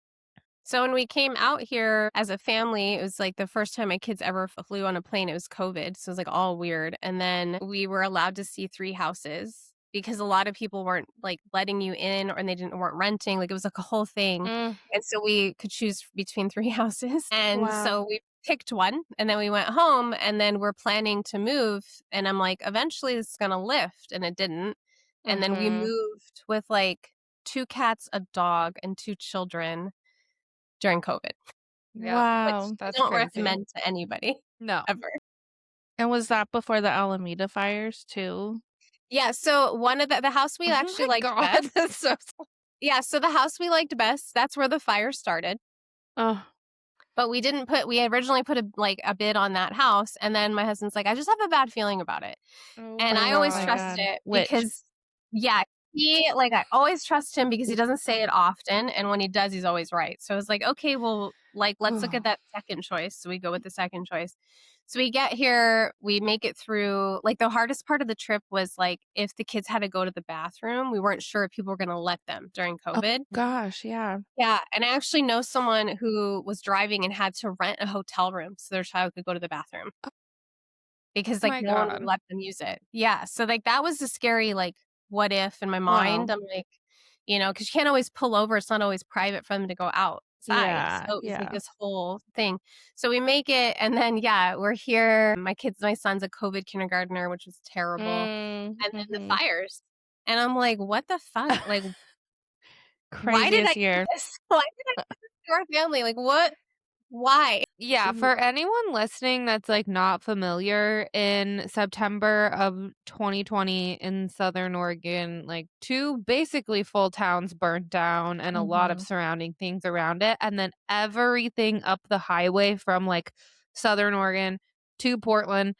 So when we came out here as a family, it was like the first time my kids ever flew on a plane. It was COVID, so it was like all weird. And then we were allowed to see 3 houses because a lot of people weren't like letting you in or they didn't weren't renting. Like it was like a whole thing. Mm, And so we could choose between 3 houses. And wow. so we picked one and then we went home and then we're planning to move and I'm like eventually this is going to lift and it didn't. And then we Mhm. moved with like 2 cats, a dog, and 2 children during COVID, Yep. which Wow. I That's don't crazy. recommend to anybody No. ever. And was that before the Alameda fires too? Yeah, so one of the house we Oh actually my liked God, best. that's so Yeah, so the house we liked best, that's where the fire started. Oh, But we originally put a bid on that house, and then my husband's like, "I just have a bad feeling about it." oh And my I always my God. trust God. it Witch. because yeah, I always trust him because he doesn't say it often, and when he does, he's always right. So I was like, "Okay, well, like, let's look at that second choice." So we go with the second choice. So we get here, we make it through. Like, the hardest part of the trip was, like, if the kids had to go to the bathroom, we weren't sure if people were gonna let them during Oh COVID. gosh, yeah. Yeah, and I actually know someone who was driving and had to rent a hotel room so their child could go to the bathroom because, Oh like, my no one would God. let them use it. Yeah, so, like, that was the scary, like, what if in my Wow. mind. I'm like, because you can't always pull over, it's not always private for them to go outside, Yeah, so it was, like, yeah. this whole thing. So we make it, and then, yeah, we're here. My son's a COVID kindergartner, which was terrible, and then the Mhm. fires, and I'm like, "What the fuck?" Like, why did I Craziest do year. this? Why did I do this to our family? Like, what? Why? Yeah, Mhm. for anyone listening that's like not familiar, in September of 2020 in Southern Oregon, like 2 basically full towns burnt down and a lot of Mhm. surrounding things around it. And then everything up the highway from like Southern Oregon to Portland,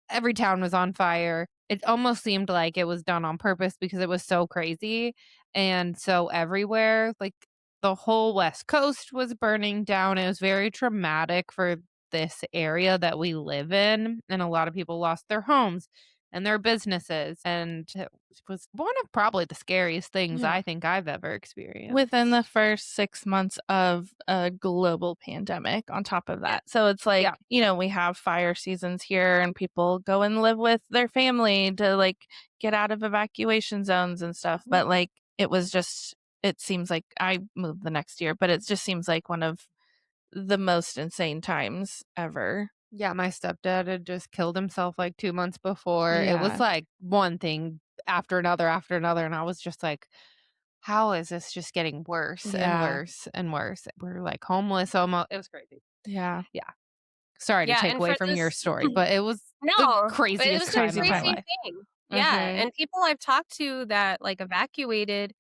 every town was on fire. It almost seemed like it was done on purpose because it was so crazy and so everywhere. Like the whole West Coast was burning down. It was very traumatic for this area that we live in. And a lot of people lost their homes and their businesses. And it was one of probably the scariest things Yeah. I think I've ever experienced. Within the first 6 months of a global pandemic on top of Yeah. that. So it's like, Yeah. we have fire seasons here and people go and live with their family to like get out of evacuation zones and stuff. But like it seems like I moved the next year, but it just seems like one of the most insane times ever. Yeah, my stepdad had just killed himself like 2 months before. It was Yeah. like one thing after another, and I was just like, "How is this just getting worse and Yeah. worse and worse?" We're like homeless almost. It was crazy. Yeah. Yeah. Sorry to Yeah, take and away for from your this story, but it was the no, but it It's a craziest was a time crazy of my crazy time. life. thing. Yeah, Mhm. and people I've talked to that, like, evacuated,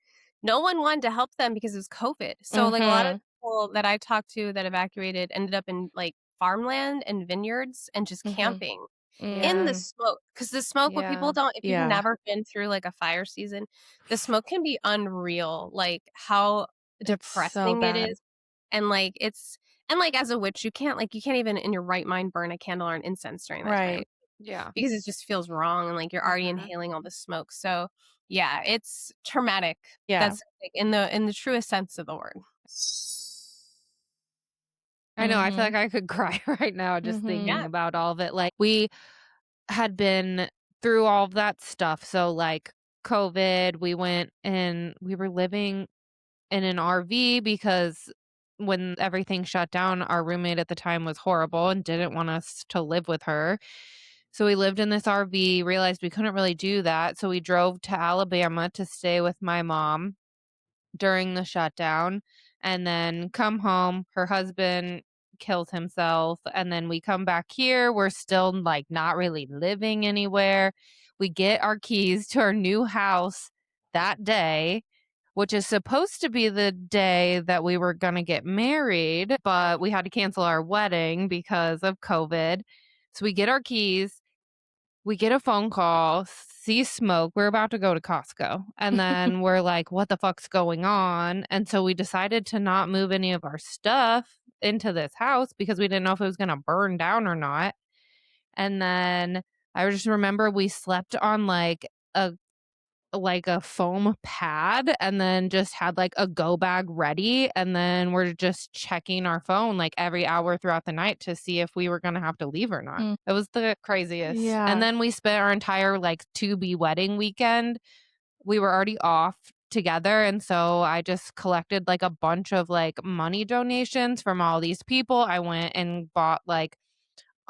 no one wanted to help them because it was COVID. So, like, a lot of Mhm. people that I talked to that evacuated ended up in, like, farmland and vineyards and just Mhm. camping in the Mm. smoke. Because the smoke, what Yeah. people don't if you've Yeah. never been through, like, a fire season, the smoke can be unreal, like, how It's so depressing it bad. is. And, like, as a witch, you can't even in your right mind burn a candle or an incense during that time Right. Yeah. because it just feels wrong and, like, you're already Mhm. inhaling all the smoke. So, yeah, it's traumatic. Yeah. That's, like, in the truest sense of the word. I know, I feel Mhm. like I could cry right now just Mhm. thinking Yeah. about all of it. Like, we had been through all of that stuff. So, like, COVID, we went and we were living in an RV because when everything shut down, our roommate at the time was horrible and didn't want us to live with her. So we lived in this RV, realized we couldn't really do that. So we drove to Alabama to stay with my mom during the shutdown and then come home. Her husband kills himself. And then we come back here. We're still like not really living anywhere. We get our keys to our new house that day, which is supposed to be the day that we were going to get married, but we had to cancel our wedding because of COVID. So we get our keys, we get a phone call, see smoke. We're about to go to Costco. And then we're like, what the fuck's going on? And so we decided to not move any of our stuff into this house because we didn't know if it was going to burn down or not. And then I just remember we slept on a a foam pad and then just had like a go bag ready and then we're just checking our phone like every hour throughout the night to see if we were going to have to leave or not. Mm. It was the craziest. And Yeah. then we spent our entire like to be wedding weekend. We were already off together and so I just collected like a bunch of like money donations from all these people. I went and bought like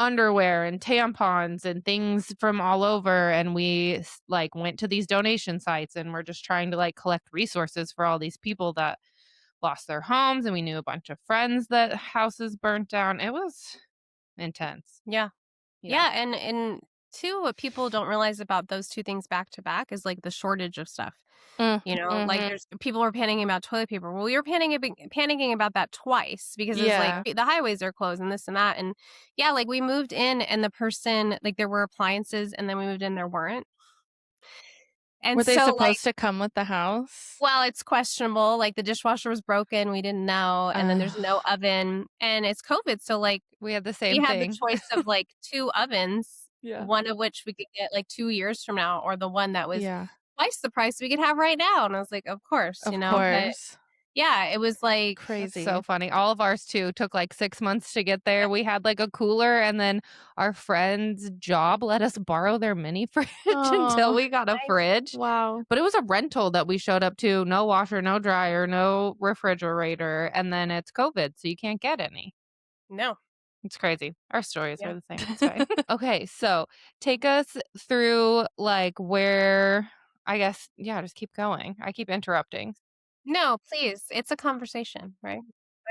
underwear and tampons and things from all over, and we like went to these donation sites and we're just trying to like collect resources for all these people that lost their homes, and we knew a bunch of friends that houses burnt down. It was intense. Yeah. Yeah. Yeah, and two, what people don't realize about those two things back to back is like the shortage of stuff. You know, like Mhm. there's people were panicking about toilet paper. Well, you're panicking about that twice because it's like Yeah. the highways are closed and this and that. And yeah, like we moved in and the person, like there were appliances, and then we moved in, there weren't. And Were they so like, supposed to come with the house? well, it's questionable. Like the dishwasher was broken, we didn't know, and then there's no Ugh. oven, and it's COVID, so like We had the we same had the thing. choice of like two ovens, Yeah. one of which we could get like 2 years from now, or the one that was Yeah, twice the price we could have right now. And I was like, of course, of but course. yeah, it was like, That's Crazy. so funny. All of ours too took like 6 months to get there. We had like a cooler, and then our friend's job let us borrow their mini fridge until Oh, we got a nice. fridge. wow. But it was a rental that we showed up to. No washer, no dryer, no refrigerator. And then it's COVID, so you can't get any. No. It's crazy. Our stories Yeah. are the same. It's fine. Okay, so take us through like where, I guess, yeah, just keep going. I keep interrupting. No, please. It's a conversation, right?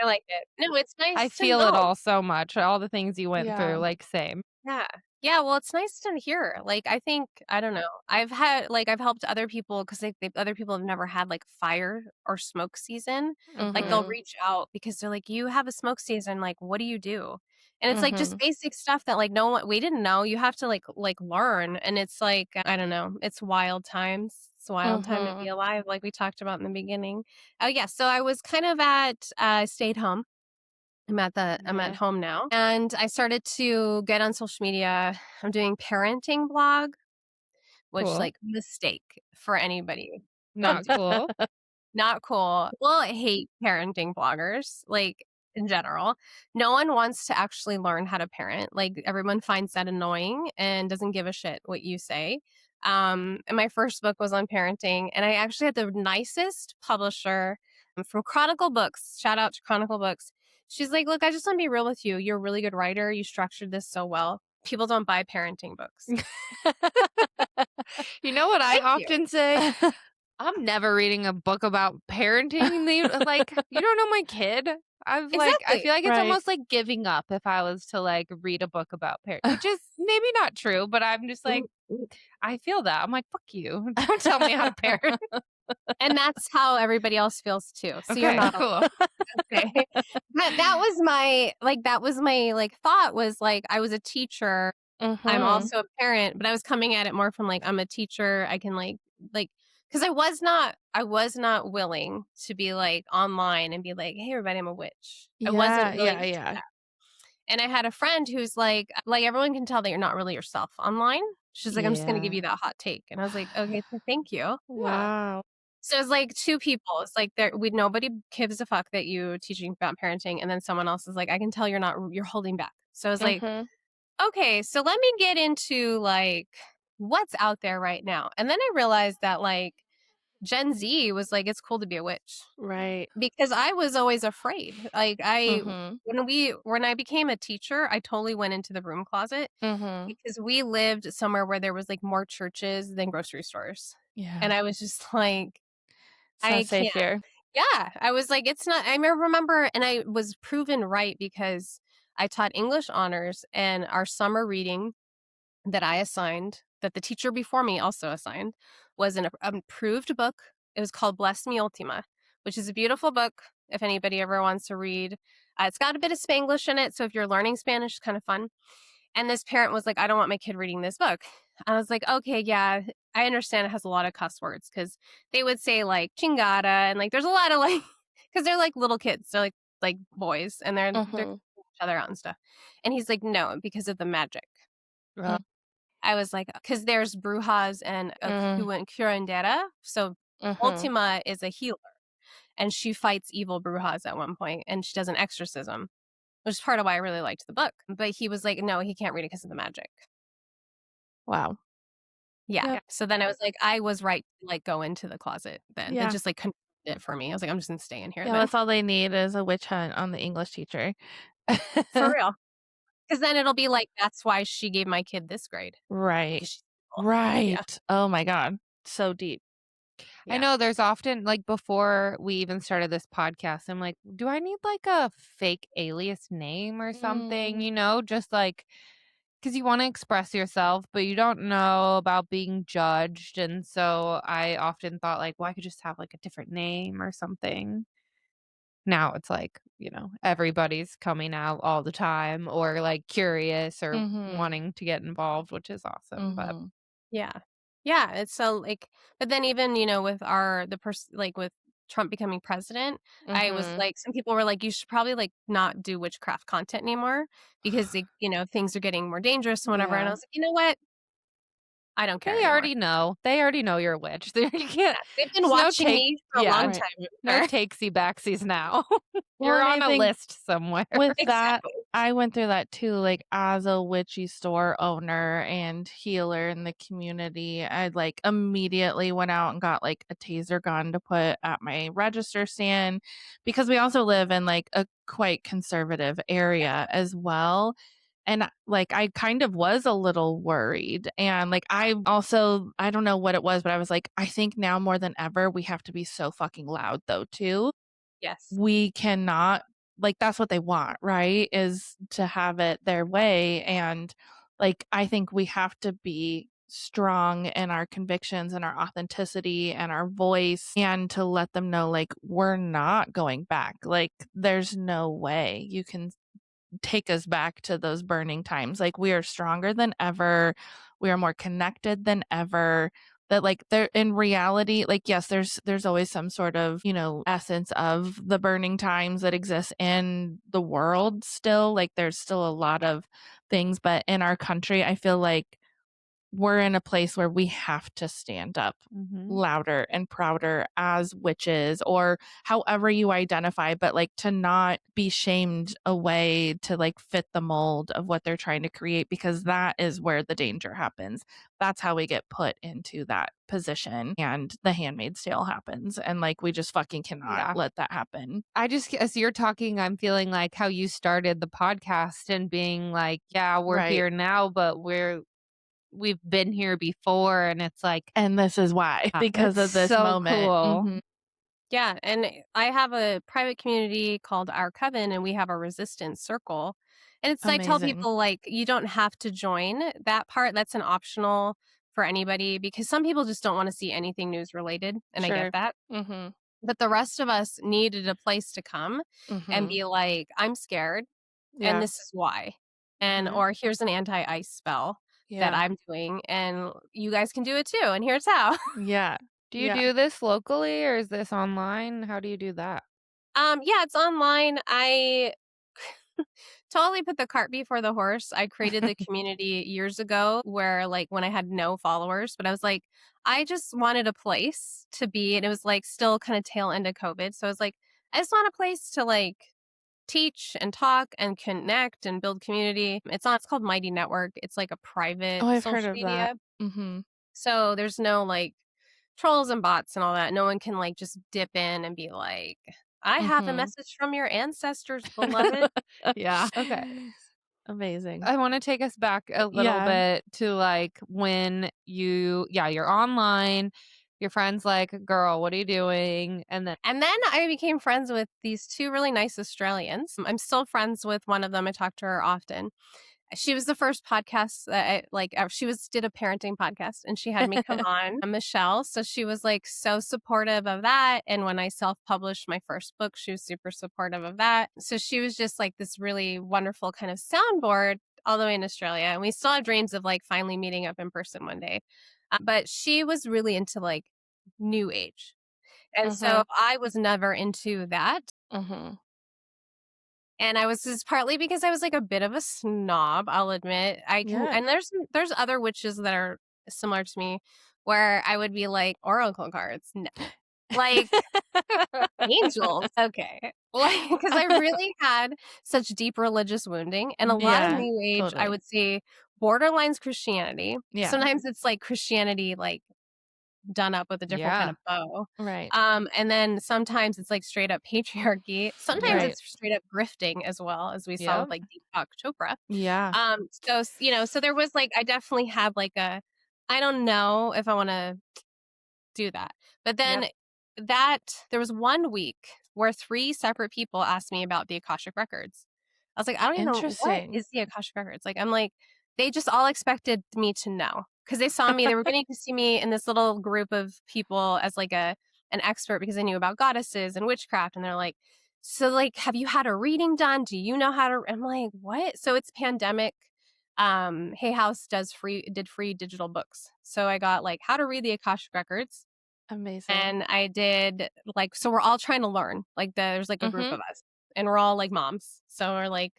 I like it. No, it's I nice to feel it know. all so much. All the things you went through, Yeah. like same. Yeah. Yeah, well, it's nice to hear. Like, I think, I don't know. I've helped other people because other people have never had like fire or smoke season. Like, they'll Mhm. reach out because they're like, you have a smoke season. Like, what do you do? And it's like just Mhm. basic stuff that like no one, we didn't know. You have to like learn. And it's like, I don't know. It's wild times. It's a wild time to be Mhm. alive, like we talked about in the beginning. Oh, yeah. So I was kind of stayed home. I'm at Mhm. home now, and I started to get on social media. I'm doing parenting blog, which Cool. like mistake for anybody. Not cool. Not cool. Well, I hate parenting bloggers, like in general. No one wants to actually learn how to parent. Like everyone finds that annoying and doesn't give a shit what you say. And my first book was on parenting, and I actually had the nicest publisher from Chronicle Books. Shout out to Chronicle Books. She's like, "Look, I just want to be real with you. You're a really good writer. You structured this so well. People don't buy parenting books." You know what I Thank you. often say? I'm never reading a book about parenting. Like, you don't know my kid. I Exactly. feel like it's Right. almost like giving up if I was to like read a book about parent, which is maybe not true, but I'm just like, I feel that. I'm like, fuck you. Don't tell me how to parent. And that's how everybody else feels too. So you're Okay, not cool. okay. But that was my like thought was like I was a teacher. I'm Mhm. also a parent, but I was coming at it more from like I'm a teacher. I can like because I was not willing to be like online and be like, hey everybody, I'm a witch. I wasn't Yeah, willing yeah, to do yeah. that. And I had a friend who's like everyone can tell that you're not really yourself online. She's like, I'm just gonna give Yeah. you that hot take. And I was like, okay, thank you. Yeah. Wow. So it's like two people. It's like nobody gives a fuck that you teaching about parenting, and then someone else is like, I can tell you're holding back. So it's like, Mhm. okay, so let me get into like what's out there right now. And then I realized that like Gen Z was like, it's cool to be a witch Right. because I was always afraid. Mhm. When I became a teacher, I totally went into the broom closet Mhm. because we lived somewhere where there was like more churches than grocery stores. And Yeah. I was just like, It's not I safe can't. here. Yeah, I was like, it's not. I remember, and I was proven right because I taught English honors, and our summer reading that I assigned, that the teacher before me also assigned, was an approved book. It was called Bless Me Ultima, which is a beautiful book if anybody ever wants to read. It's got a bit of Spanglish in it, so if you're learning Spanish, it's kind of fun. And this parent was like, I don't want my kid reading this book. I was like, okay, yeah, I understand it has a lot of cuss words because they would say like chingada and like there's a lot of like because they're like little kids, they're like boys and they're Mhm. each other out and stuff. And he's like, no, because of the magic. Mm. I was like, because there's brujas and a Mm. curandera. So Mhm. Ultima is a healer and she fights evil brujas at one point and she does an exorcism, which is part of why I really liked the book. But he was like, no, he can't read it because of the magic. Wow. Yeah. Yep. So then I was like, I was right to like go into the closet then. That Yeah. just like confirmed it for me. I was like, I'm just gonna stay in here Yeah, then. that's all they need is a witch hunt on the English teacher. For real. Because then it'll be like, that's why she gave my kid this grade. Right. Because she's evil. Right. Yeah. Oh my God. So deep. I Yeah. know there's often, like, before we even started this podcast, I'm like, do I need like a fake alias name or something? You know, just like, because you want to express yourself, but you don't know about being judged. And so I often thought, like, well, I could just have like a different name or something. Now it's like, everybody's coming out all the time or like curious or Mm-hmm. wanting to get involved, which is awesome. But Mm-hmm. Yeah. Yeah, it's so, like, but then even, with the person, like, with Trump becoming president, I was Mm-hmm. like, some people were like, "You should probably, like, not do witchcraft content anymore because things are getting more dangerous and whatever," and I Yeah. was like, "You know what? I don't care they anymore." already know. They already know you're a witch. You can't, Yeah, they've been there's no watching take. me for a Yeah. long Right. time. No takesy backsies now. Well, You're and on I a think list somewhere. with that, Exactly. I went through that too, like as a witchy store owner and healer in the community. I like immediately went out and got like a taser gun to put at my register stand because we also live in like a quite conservative area as well. And like I kind of was a little worried. And like I don't know what it was, but I was like, I think now more than ever, we have to be so fucking loud though, too. Yes. We cannot, like, that's what they want, right? Is to have it their way. And like, I think we have to be strong in our convictions and our authenticity and our voice and to let them know, like, we're not going back. Like, there's no way you can take us back to those burning times. Like we are stronger than ever. We are more connected than ever. That like there in reality, like yes, there's always some sort of, essence of the burning times that exists in the world still. Like there's still a lot of things, but in our country, I feel like we're in a place where we have to stand up Mhm. louder and prouder as witches or however you identify, but like to not be shamed away to like fit the mold of what they're trying to create, because that is where the danger happens. That's how we get put into that position and the handmaid's tale happens. And like we just fucking cannot Yeah. let that happen. I just, as you're talking, I'm feeling like how you started the podcast and being like, yeah, we're Right. here now, but we've been here before. And it's like, And this is why, because that's of this so moment. cool. Mhm. Yeah, and I have a private community called Our Coven, and we have a resistance circle. And I tell Amazing. people, like, you don't have to join that part. That's an optional for anybody because some people just don't want to see anything news related, and I get Sure. that. Mhm. But the rest of us needed a place to come and Mhm. be like, I'm scared, and Yeah. this is why. And Mhm. or here's an anti-ice spell that Yeah. I'm doing, and you guys can do it too, and here's how. Yeah. Do you Yeah. do this locally or is this online? How do you do that? Yeah, it's online. I totally put the cart before the horse. I created the community years ago where, like, when I had no followers, but I was like, I just wanted a place to be. And it was like still kind of tail end of COVID. So I was like, I just want a place to like teach and talk and connect and build community. It's called Mighty Network. It's like a private Oh, I've heard social of that. media. Mhm. So there's no like trolls and bots and all that. No one can like just dip in and be like, I have a Mhm. message from your ancestors, beloved. Yeah. Okay. Amazing. I want to take us back a little Yeah. bit to like when you're online, your friend's like, girl, what are you doing? And then, And then I became friends with these two really nice Australians. I'm still friends with one of them. I talk to her often. She was the first podcast that she did a parenting podcast and she had me come on, Michelle. So she was like so supportive of that. And when I self-published my first book, she was super supportive of that. So she was just like this really wonderful kind of soundboard all the way in Australia. And we still have dreams of like finally meeting up in person one day. But she was really into like new age. And so Mhm. I was never into that. Mhm. And I was just partly because I was like a bit of a snob, I'll admit. Yeah. And there's other witches that are similar to me where I would be like, oracle cards. No. Like angels. Okay. Like, because I really had such deep religious wounding and a lot of Yeah. new age, I Totally. would say borderlines Christianity. Yeah. Sometimes it's like Christianity, like done up with a different kind Yeah. of bow. Right. And then sometimes it's like straight up patriarchy. Sometimes Right. it's straight up grifting as well, as we saw with Yep. like Deepak Chopra. Yeah. So there was like, I definitely had like I don't know if I want to do that. But then there was 1 week where 3 separate people asked me about the Akashic Records. I was like, I don't even know what Interesting. is the Akashic Records. Like, I'm like, they just all expected me to know because they saw me. They were getting to see me in this little group of people as like an expert because I knew about goddesses and witchcraft, and they're like, so like, have you had a reading done? Do you know how to? I'm like, what? So it's pandemic. Hay House did free digital books. So I got like how to read the Akashic Records. Amazing. And I did like, so we're all trying to learn. Like there's like a group of us and we're all like moms. So we're like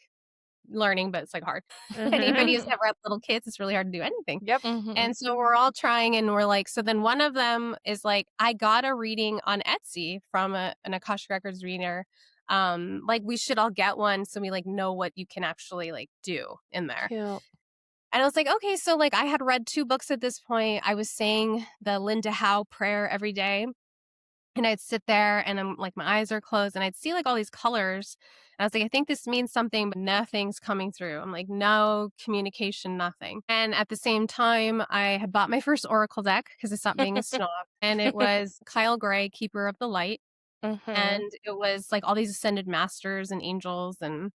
learning, but it's like hard. Anybody who's ever had little kids, it's really hard to do anything. Yep. And so we're all trying and we're like, so then one of them is like, I got a reading on Etsy from an Akashic Records reader. Like we should all get one so we like know what you can actually like do in there. Cute. And I was like, okay, so like I had read 2 books at this point. I was saying the Linda Howe prayer every day. And I'd sit there and I'm like, my eyes are closed and I'd see like all these colors. And I was like, I think this means something, but nothing's coming through. I'm like, no communication, nothing. And at the same time, I had bought my first Oracle deck because I stopped being a snob. And it was Kyle Gray, Keeper of the Light. And it was like all these ascended masters and angels and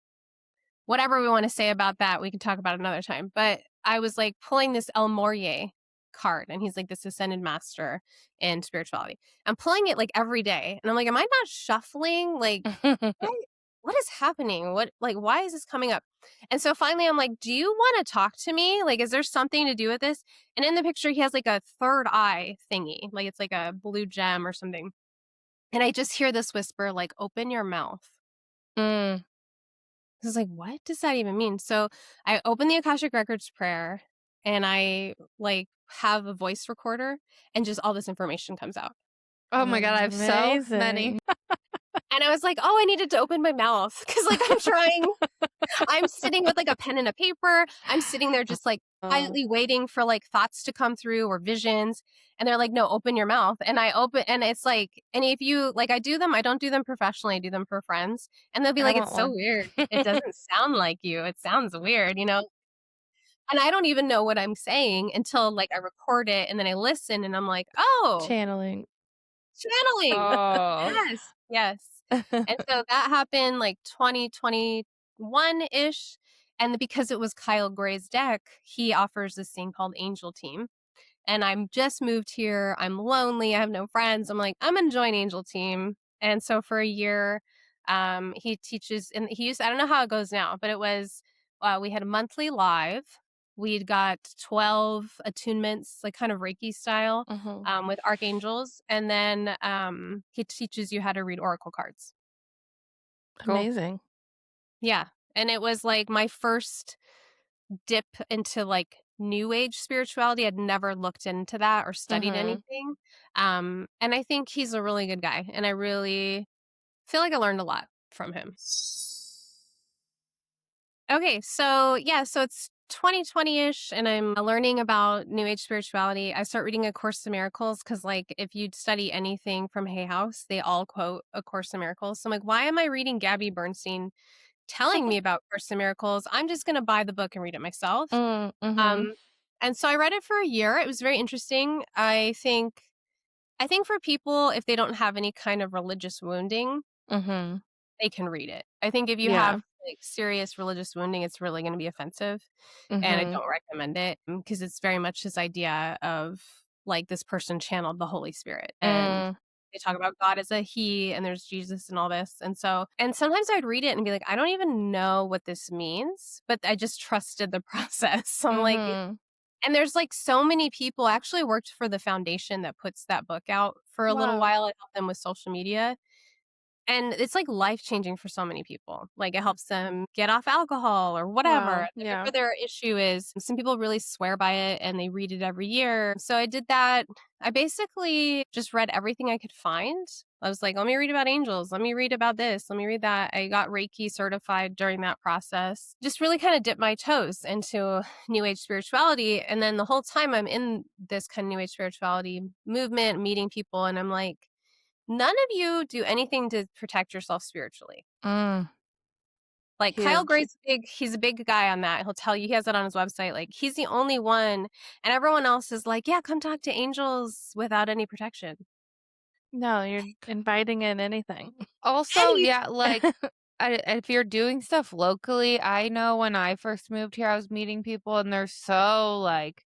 whatever we want to say about that, we can talk about another time. But I was like pulling this El Morie card, and he's like this ascended master in spirituality. I'm pulling it like every day, and I'm like, am I not shuffling? Like, what is happening? What, like, why is this coming up? And so finally, I'm like, do you want to talk to me? Like, is there something to do with this? And in the picture, he has like a third eye thingy, like it's like a blue gem or something. And I just hear this whisper, like, open your mouth. I was like, what does that even mean? So I open the Akashic Records prayer and I like have a voice recorder and just all this information comes out. Oh my God, I have so many. And I was like, oh, I needed to open my mouth because like I'm trying. I'm sitting with like a pen and a paper. I'm sitting there just like quietly waiting for like thoughts to come through or visions. And they're like, no, open your mouth. And I open, and it's like, and if you like, I don't do them professionally. I do them for friends. And they'll be like, it's so weird. It doesn't sound like you. It sounds weird, you know? And I don't even know what I'm saying until like I record it and then I listen and I'm like, oh, Channeling. Oh. Yes. And so that happened like 2021-ish. And because it was Kyle Gray's deck, he offers this thing called Angel Team. And I'm just moved here. I'm lonely. I have no friends. I'm like, I'm going to join Angel Team. And so for a year, he teaches, and I don't know how it goes now, but it was, we had a monthly live. We'd got 12 attunements, like kind of Reiki style, with archangels. And then he teaches you how to read oracle cards. Cool. Amazing. Yeah. And it was like my first dip into like new age spirituality. I'd never looked into that or studied anything. And I think he's a really good guy. And I really feel like I learned a lot from him. Okay, so yeah, so it's 2020-ish and I'm learning about new age spirituality. I start reading A Course in Miracles because like if you study anything from Hay House, they all quote A Course in Miracles. So I'm like, why am I reading Gabby Bernstein telling me about Course in Miracles? I'm just going to buy the book and read it myself. And so I read it for a year. It was very interesting. I think for people, if they don't have any kind of religious wounding, they can read it. I think if you have like serious religious wounding, it's really going to be offensive. And I don't recommend it because it's very much this idea of like this person channeled the Holy Spirit. And they talk about God as a he and there's Jesus and all this. And so, and sometimes I'd read it and be like, I don't even know what this means, but I just trusted the process. So I'm like, and there's like so many people. I actually worked for the foundation that puts that book out for a little while. I helped them with social media. And it's like life changing for so many people. Like it helps them get off alcohol or whatever, Wow, yeah. whatever their issue is. Some people really swear by it and they read it every year. So I did that. I basically just read everything I could find. I was like, let me read about angels. Let me read about this. Let me read that. I got Reiki certified during that process. Just really kind of dipped my toes into New Age spirituality. And then the whole time I'm in this kind of New Age spirituality movement, meeting people, and I'm like, none of you do anything to protect yourself spiritually. Mm, Like Kyle huge. Gray's he's a big guy on that. He'll tell you, he has it on his website. Like he's the only one, and everyone else is like, yeah, come talk to angels without any protection. No, you're inviting in anything. Also, yeah, like if you're doing stuff locally, I know when I first moved here, I was meeting people and they're so like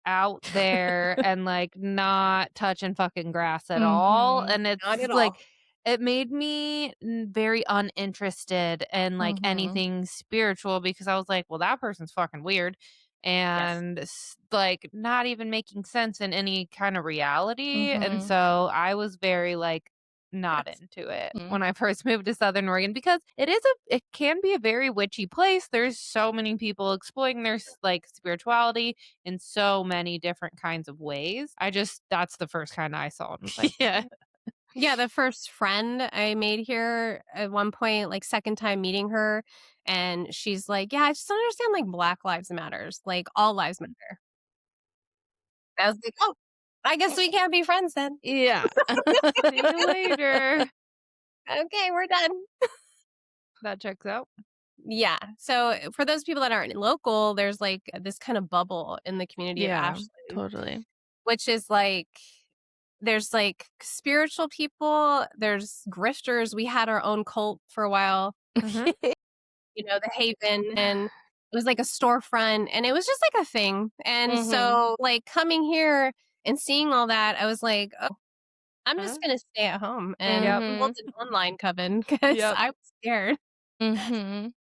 out there and like not touching fucking grass at all. Mhm. And it's Not at like all. it made me very uninterested in like Mhm. anything spiritual because I was like, well, that person's fucking weird Yes. and like not even making sense in any kind of reality. And Mhm. so I was very like not into it when Mhm. I first moved to Southern Oregon because it can be a very witchy place. There's so many people exploiting their like spirituality in so many different kinds of ways. That's the first kind I saw and was like, Yeah. Yeah, the first friend I made here at one point, like second time meeting her, and she's like, "Yeah, I just don't understand like Black Lives Matters, like all lives matter." I was like, "Oh, I guess we can't be friends then." Yeah. see you later. Okay, we're done. That checks out. Yeah. So for those people that aren't local, there's like this kind of bubble in the community of Yeah, Ashland, totally. which is like there's like spiritual people, there's grifters. We had our own cult for a while, Mhm. the Haven, and it was like a storefront and it was just like a thing. And Mhm. so like coming here and seeing all that, I was like, oh, I'm Huh? just going to stay at home and Yep. build Mhm. an online coven because Yep. I was scared. Mhm.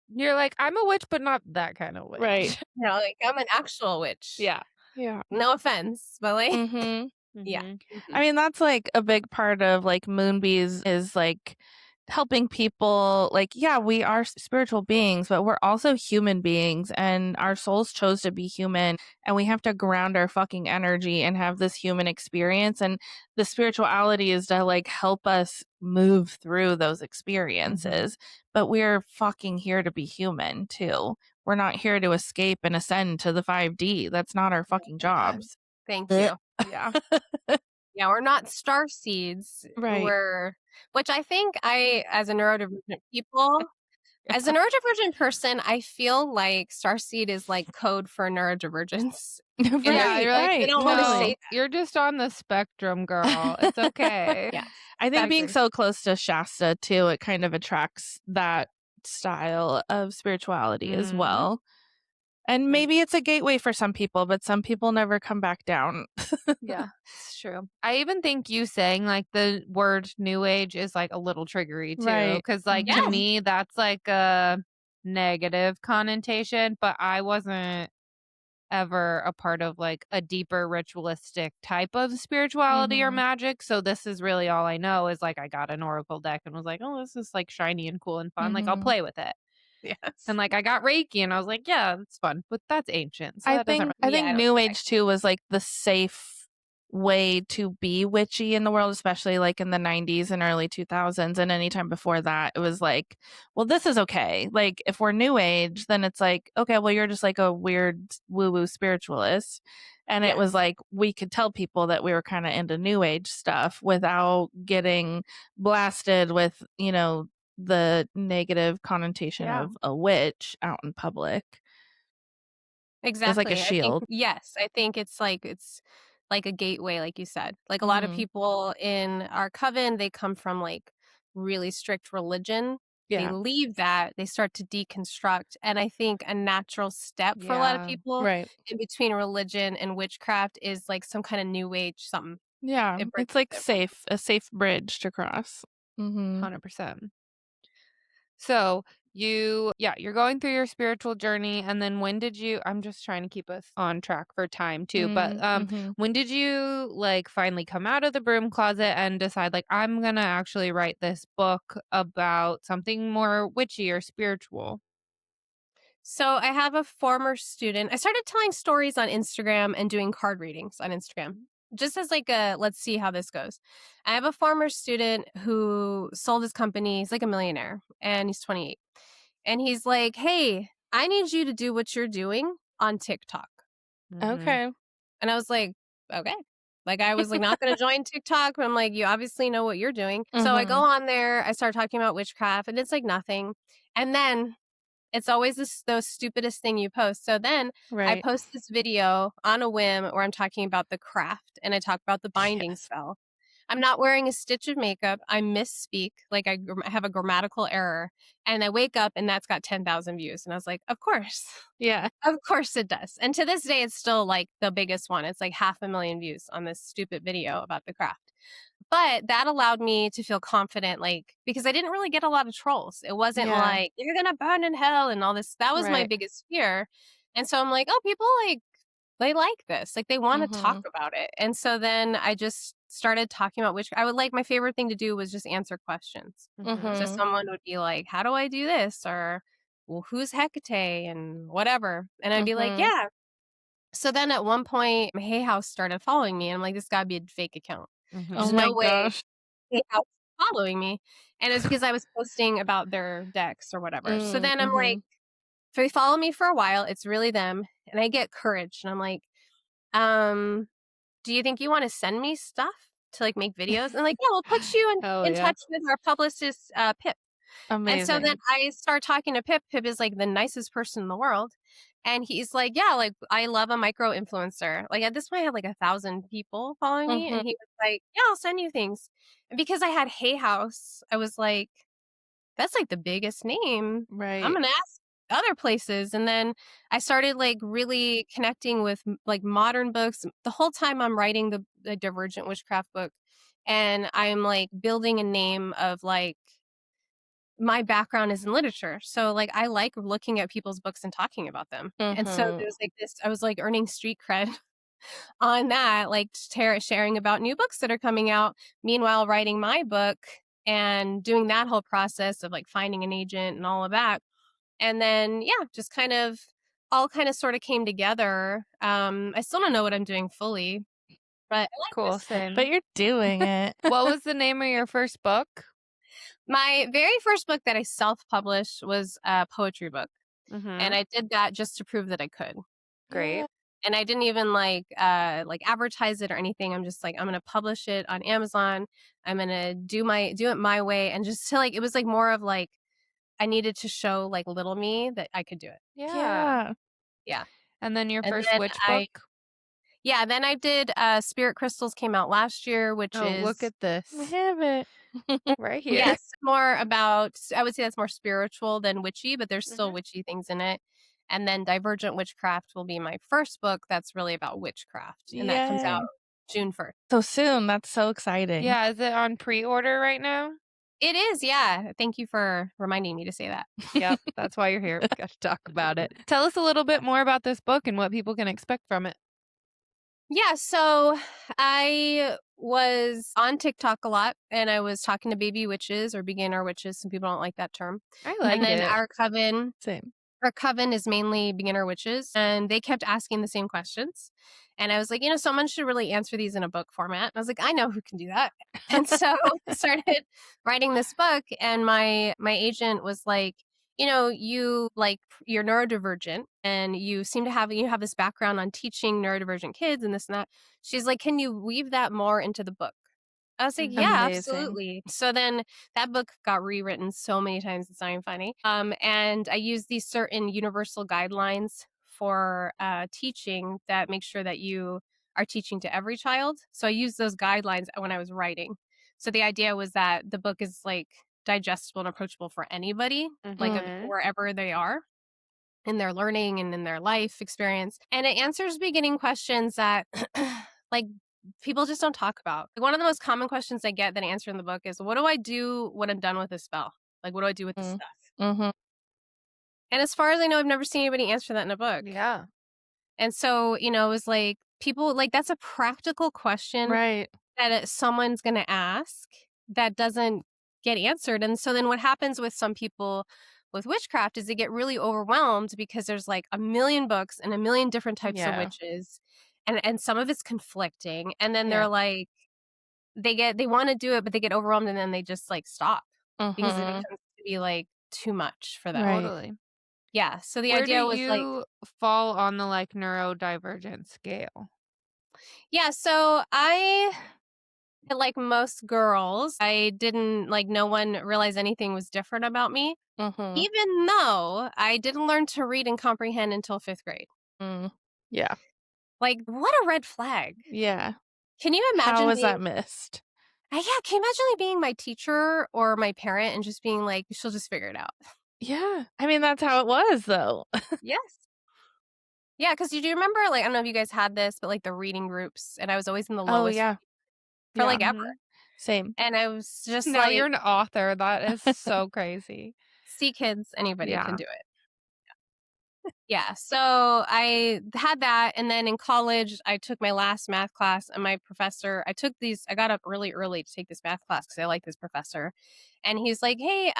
You're like, I'm a witch, but not that kind of Right. witch. Like I'm an actual witch. Yeah. Yeah. No offense, but like, Mhm. yeah. Mhm. Mhm. I mean, that's like a big part of like Moonbees is like helping people. Like, yeah, we are spiritual beings, but we're also human beings, and our souls chose to be human, and we have to ground our fucking energy and have this human experience. And the spirituality is to like help us move through those experiences. But we're fucking here to be human too. We're not here to escape and ascend to the 5D. That's not our Oh fucking my God. jobs. Thank Ugh. you. Yeah. Yeah, we're not star seeds. Right. Which I think as a neurodivergent people, as a neurodivergent person, I feel like starseed is like code for neurodivergence. And Yeah. Right, You're like, they right, don't want to say no, that. you're just on the spectrum, girl. It's okay. Yeah, I think being exactly. so close to Shasta too, it kind of attracts that style of spirituality as Mhm. well. And maybe it's a gateway for some people, but some people never come back down. Yeah, it's true. I even think you saying like the word new age is like a little triggery too. Right. Cause like to Yes. me, that's like a negative connotation, but I wasn't ever a part of like a deeper ritualistic type of spirituality or Mhm. magic. So this is really all I know is like I got an oracle deck and was like, oh, this is like shiny and cool and fun. Like I'll Mhm. play with it. Yes. And like I got Reiki and I was like, yeah, it's fun, but that's ancient. So I that doesn't think really I Yeah, think I don't New think Age too was like the safe way to be witchy in the world, especially like in the 90s and early 2000s. And anytime before that, it was like, well, this is okay. Like if we're New Age, then it's like, okay, well, you're just like a weird woo-woo spiritualist. And it was Yes. like we could tell people that we were kind of into New Age stuff without getting blasted with, the negative connotation Yeah. of a witch out in public. It was like a Exactly. shield. I think it's like a gateway, like you said. Like a lot of Mhm. people in our coven, they come from like really strict religion. They Yeah. leave that, they start to deconstruct. And I think a natural step for a lot of Yeah. people Right. in between religion and witchcraft is like some kind of new age something. Yeah, It it's bridges like it for a safe bridge to cross. Mhm. 100%. So you're going through your spiritual journey, and then when did you, I'm just trying to keep us on track for time too, but Mm-hmm. when did you like finally come out of the broom closet and decide like I'm gonna actually write this book about something more witchy or spiritual? So I have a former student. I started telling stories on Instagram and doing card readings on Instagram. Just as like a let's see how this goes. I have a former student who sold his company. He's like a millionaire and he's 28. And he's like, "Hey, I need you to do what you're doing on TikTok." Okay. And I was like, "Okay." Like I was like not going to join TikTok, but I'm like, "You obviously know what you're doing." So I go Mm-hmm. on there, I start talking about witchcraft and it's like nothing. And then it's always the stupidest thing you post. So then I Right. post this video on a whim where I'm talking about the craft and I talk about the binding Yes. spell. I'm not wearing a stitch of makeup. I misspeak, like I have a grammatical error, and I wake up and that's got 10,000 views. And I was like, of course, Yeah. of course it does. And to this day, it's still like the biggest one. It's like 500,000 views on this stupid video about the craft. But that allowed me to feel confident, like, because I didn't really get a lot of trolls. It wasn't Yeah. like, you're going to burn in hell and all this. That was my Right. biggest fear. And so I'm like, oh, people like, they like this. Like, they want to talk Mm-hmm. about it. And so then I just started talking about which I would like, my favorite thing to do was just answer questions. So Mm-hmm. someone would be like, how do I do this? Or, well, who's Hecate and whatever. And I'd be like, Mm-hmm. yeah. So then at one point, my Hay House started following me. And I'm like, this got to be a fake account. Oh There's my no way gosh. Hay House is following me. And it's because I was posting about their decks or whatever. So then I'm Mm-hmm. like, so they follow me for a while. It's really them. And I get courage. And I'm like, do you think you want to send me stuff to like make videos? And like, yeah, we'll put you Oh in yeah. touch with our publicist, Pip. And so then Amazing. I start talking to Pip. Pip is like the nicest person in the world. And he's like, yeah, like I love a micro influencer. Like at this point, I had like 1,000 people following me. Mm-hmm. And he was like, yeah, I'll send you things. And because I had Hay House, I was like, that's like the biggest name. I'm Right. going to ask other places. And then I started like really connecting with like modern books. The whole time I'm writing the Divergent Witchcraft book. And I'm like building a name of like, my background is in literature. So like I like looking at people's books and talking about them. And so Mm-hmm. there's like this, I was like earning street cred on that, like sharing about new books that are coming out. Meanwhile, writing my book and doing that whole process of like finding an agent and all of that. And then, yeah, just kind of all kind of sort of came together. I still don't know what I'm doing fully, but I like Cool, this. same. But you're doing it. What was the name of your first book? My very first book that I self-published was a poetry book. And I did that just to prove that I could. Great. And I didn't even like advertise it or anything. I'm just like, I'm gonna publish it on Amazon. I'm gonna do it my way. And just to like, it was like more of like I needed to show like little me that I could do it. Yeah. Yeah. Yeah. And then your And first then witch book? then I did Spirit Crystals came out last year, which Oh, look is at this. We have it. Right here. yes, more about I would say that's more spiritual than witchy, but there's still Mhm. witchy things in it. And then Divergent Witchcraft will be my first book that's really about witchcraft. And that comes out Yay. June 1st. So soon. That's so exciting. Yeah, is it on pre-order right now? It is, yeah. Thank you for reminding me to say that. Yep, that's why you're here. We got to talk about it. Tell us a little bit more about this book and what people can expect from it. Yeah, so I was on TikTok a lot and I was talking to baby witches or beginner witches. Some people don't like that term. I like And then it. Same. our coven is mainly beginner witches, and they kept asking the same questions. And I was like, someone should really answer these in a book format. And I was like, I know who can do that. And so I started writing this book, and my agent was like, you're neurodivergent and you seem to have this background on teaching neurodivergent kids and this and that. She's like, can you weave that more into the book? I was like, yeah, Amazing. absolutely. So then that book got rewritten so many times, it's not even funny. And I use these certain universal guidelines for teaching that make sure that you are teaching to every child. So I used those guidelines when I was writing. So the idea was that the book is like digestible and approachable for anybody, like Mhm. wherever they are in their learning and in their life experience. And it answers beginning questions that like people just don't talk about. Like, one of the most common questions I get that I answer in the book is, what do I do when I'm done with this spell? Like, what do I do with this stuff? Mm-hmm. And as far as I know, I've never seen anybody answer that in a book. Yeah. And so, it was like people like that's a practical question Right. that someone's going to ask that doesn't get answered. And so then what happens with some people with witchcraft is they get really overwhelmed because there's like a million books and a million different types of Yeah. witches, and some of it's conflicting. And then Yeah. they're like they want to do it, but they get overwhelmed and then they just like stop because it Mhm. becomes to be like too much for them. Right. Totally. Yeah. So the Where do idea was like, you fall on the like neurodivergent scale? yeah, so I, like most girls, I didn't like no one realized anything was different about me, Mhm. even though I didn't learn to read and comprehend until 5th grade. Mm. Yeah. Like, what a red flag. Yeah. Can you How imagine was being, that missed? yeah, can you imagine like being my teacher or my parent and just being like, she'll just figure it out? Yeah. I mean, that's how it was though. Yes. Yeah, because you do remember, like, I don't know if you guys had this, but like the reading groups, and I was always in the Oh, lowest yeah. for Yeah. like ever. Mhm. Same. And I was just Now like, you're an author. That is so crazy. see, kids, anybody can Yeah. do it. Yeah, so I had that, and then in college, I took my last math class, and my professor, I got up really early to take this math class because I like this professor, and he's like, "Hey,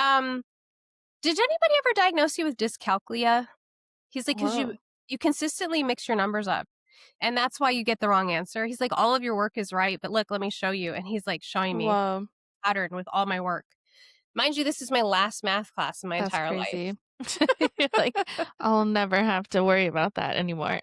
did anybody ever diagnose you with dyscalculia?" He's like, "Because you Whoa. you consistently mix your numbers up, and that's why you get the wrong answer." He's like, "All of your work is right, but look, let me show you," and he's like showing me Whoa. pattern with all my work. Mind you, this is my last math class in my That's entire life. crazy. You're like, I'll never have to worry about that anymore.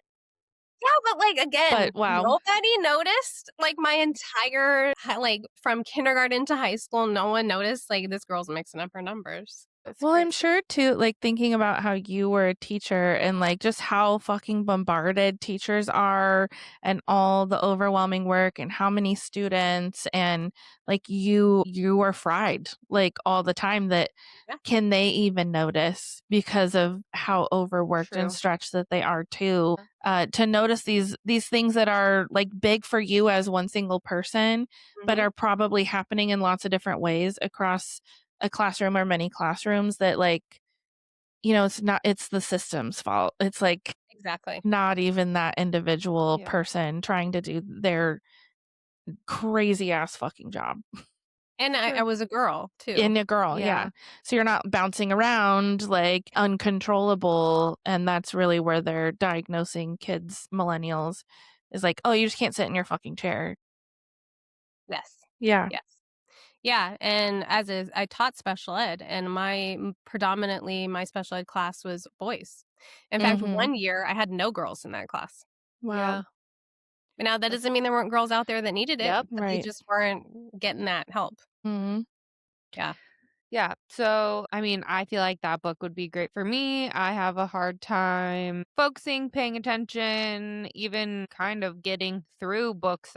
Yeah, but, like, again, But wow. nobody noticed, like, my entire like, from kindergarten to high school, no one noticed, like, this girl's mixing up her numbers. That's Well, great. I'm sure too, like thinking about how you were a teacher and like just how fucking bombarded teachers are and all the overwhelming work and how many students and like you were fried like all the time that Yeah. can they even notice because of how overworked and True. stretched that they are too to notice these things that are like big for you as one single person but Mhm. are probably happening in lots of different ways across a classroom or many classrooms that like it's the system's fault. It's like Exactly. not even that individual Yeah. person trying to do their crazy ass fucking job. And I True. was a girl, too. In a girl, yeah. Yeah. So you're not bouncing around like uncontrollable and that's really where they're diagnosing kids, millennials is like, "Oh, you just can't sit in your fucking chair." Yes. Yeah. Yes. Yeah, and as is I taught special ed, and predominantly, my special ed class was boys. In fact, Mhm. one year, I had no girls in that class. Wow. Yeah. But now that That's doesn't mean there weren't girls out there that needed it, Yep. but they Right. just weren't getting that help. Mhm. Yeah. Yeah. So, I mean, I feel like that book would be great for me. I have a hard time focusing, paying attention, even kind of getting through books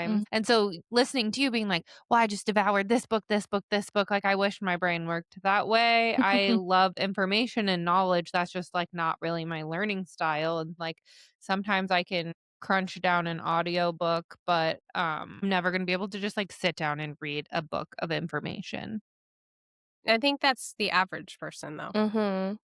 Mm. sometimes. And so, listening to you being like, well, I just devoured this book, this book, this book. Like, I wish my brain worked that way. I love information and knowledge. That's just like not really my learning style. And like, sometimes I can crunch down an audio book, but I'm never going to be able to just like sit down and read a book of information. I think that's the average person, though. Mhm.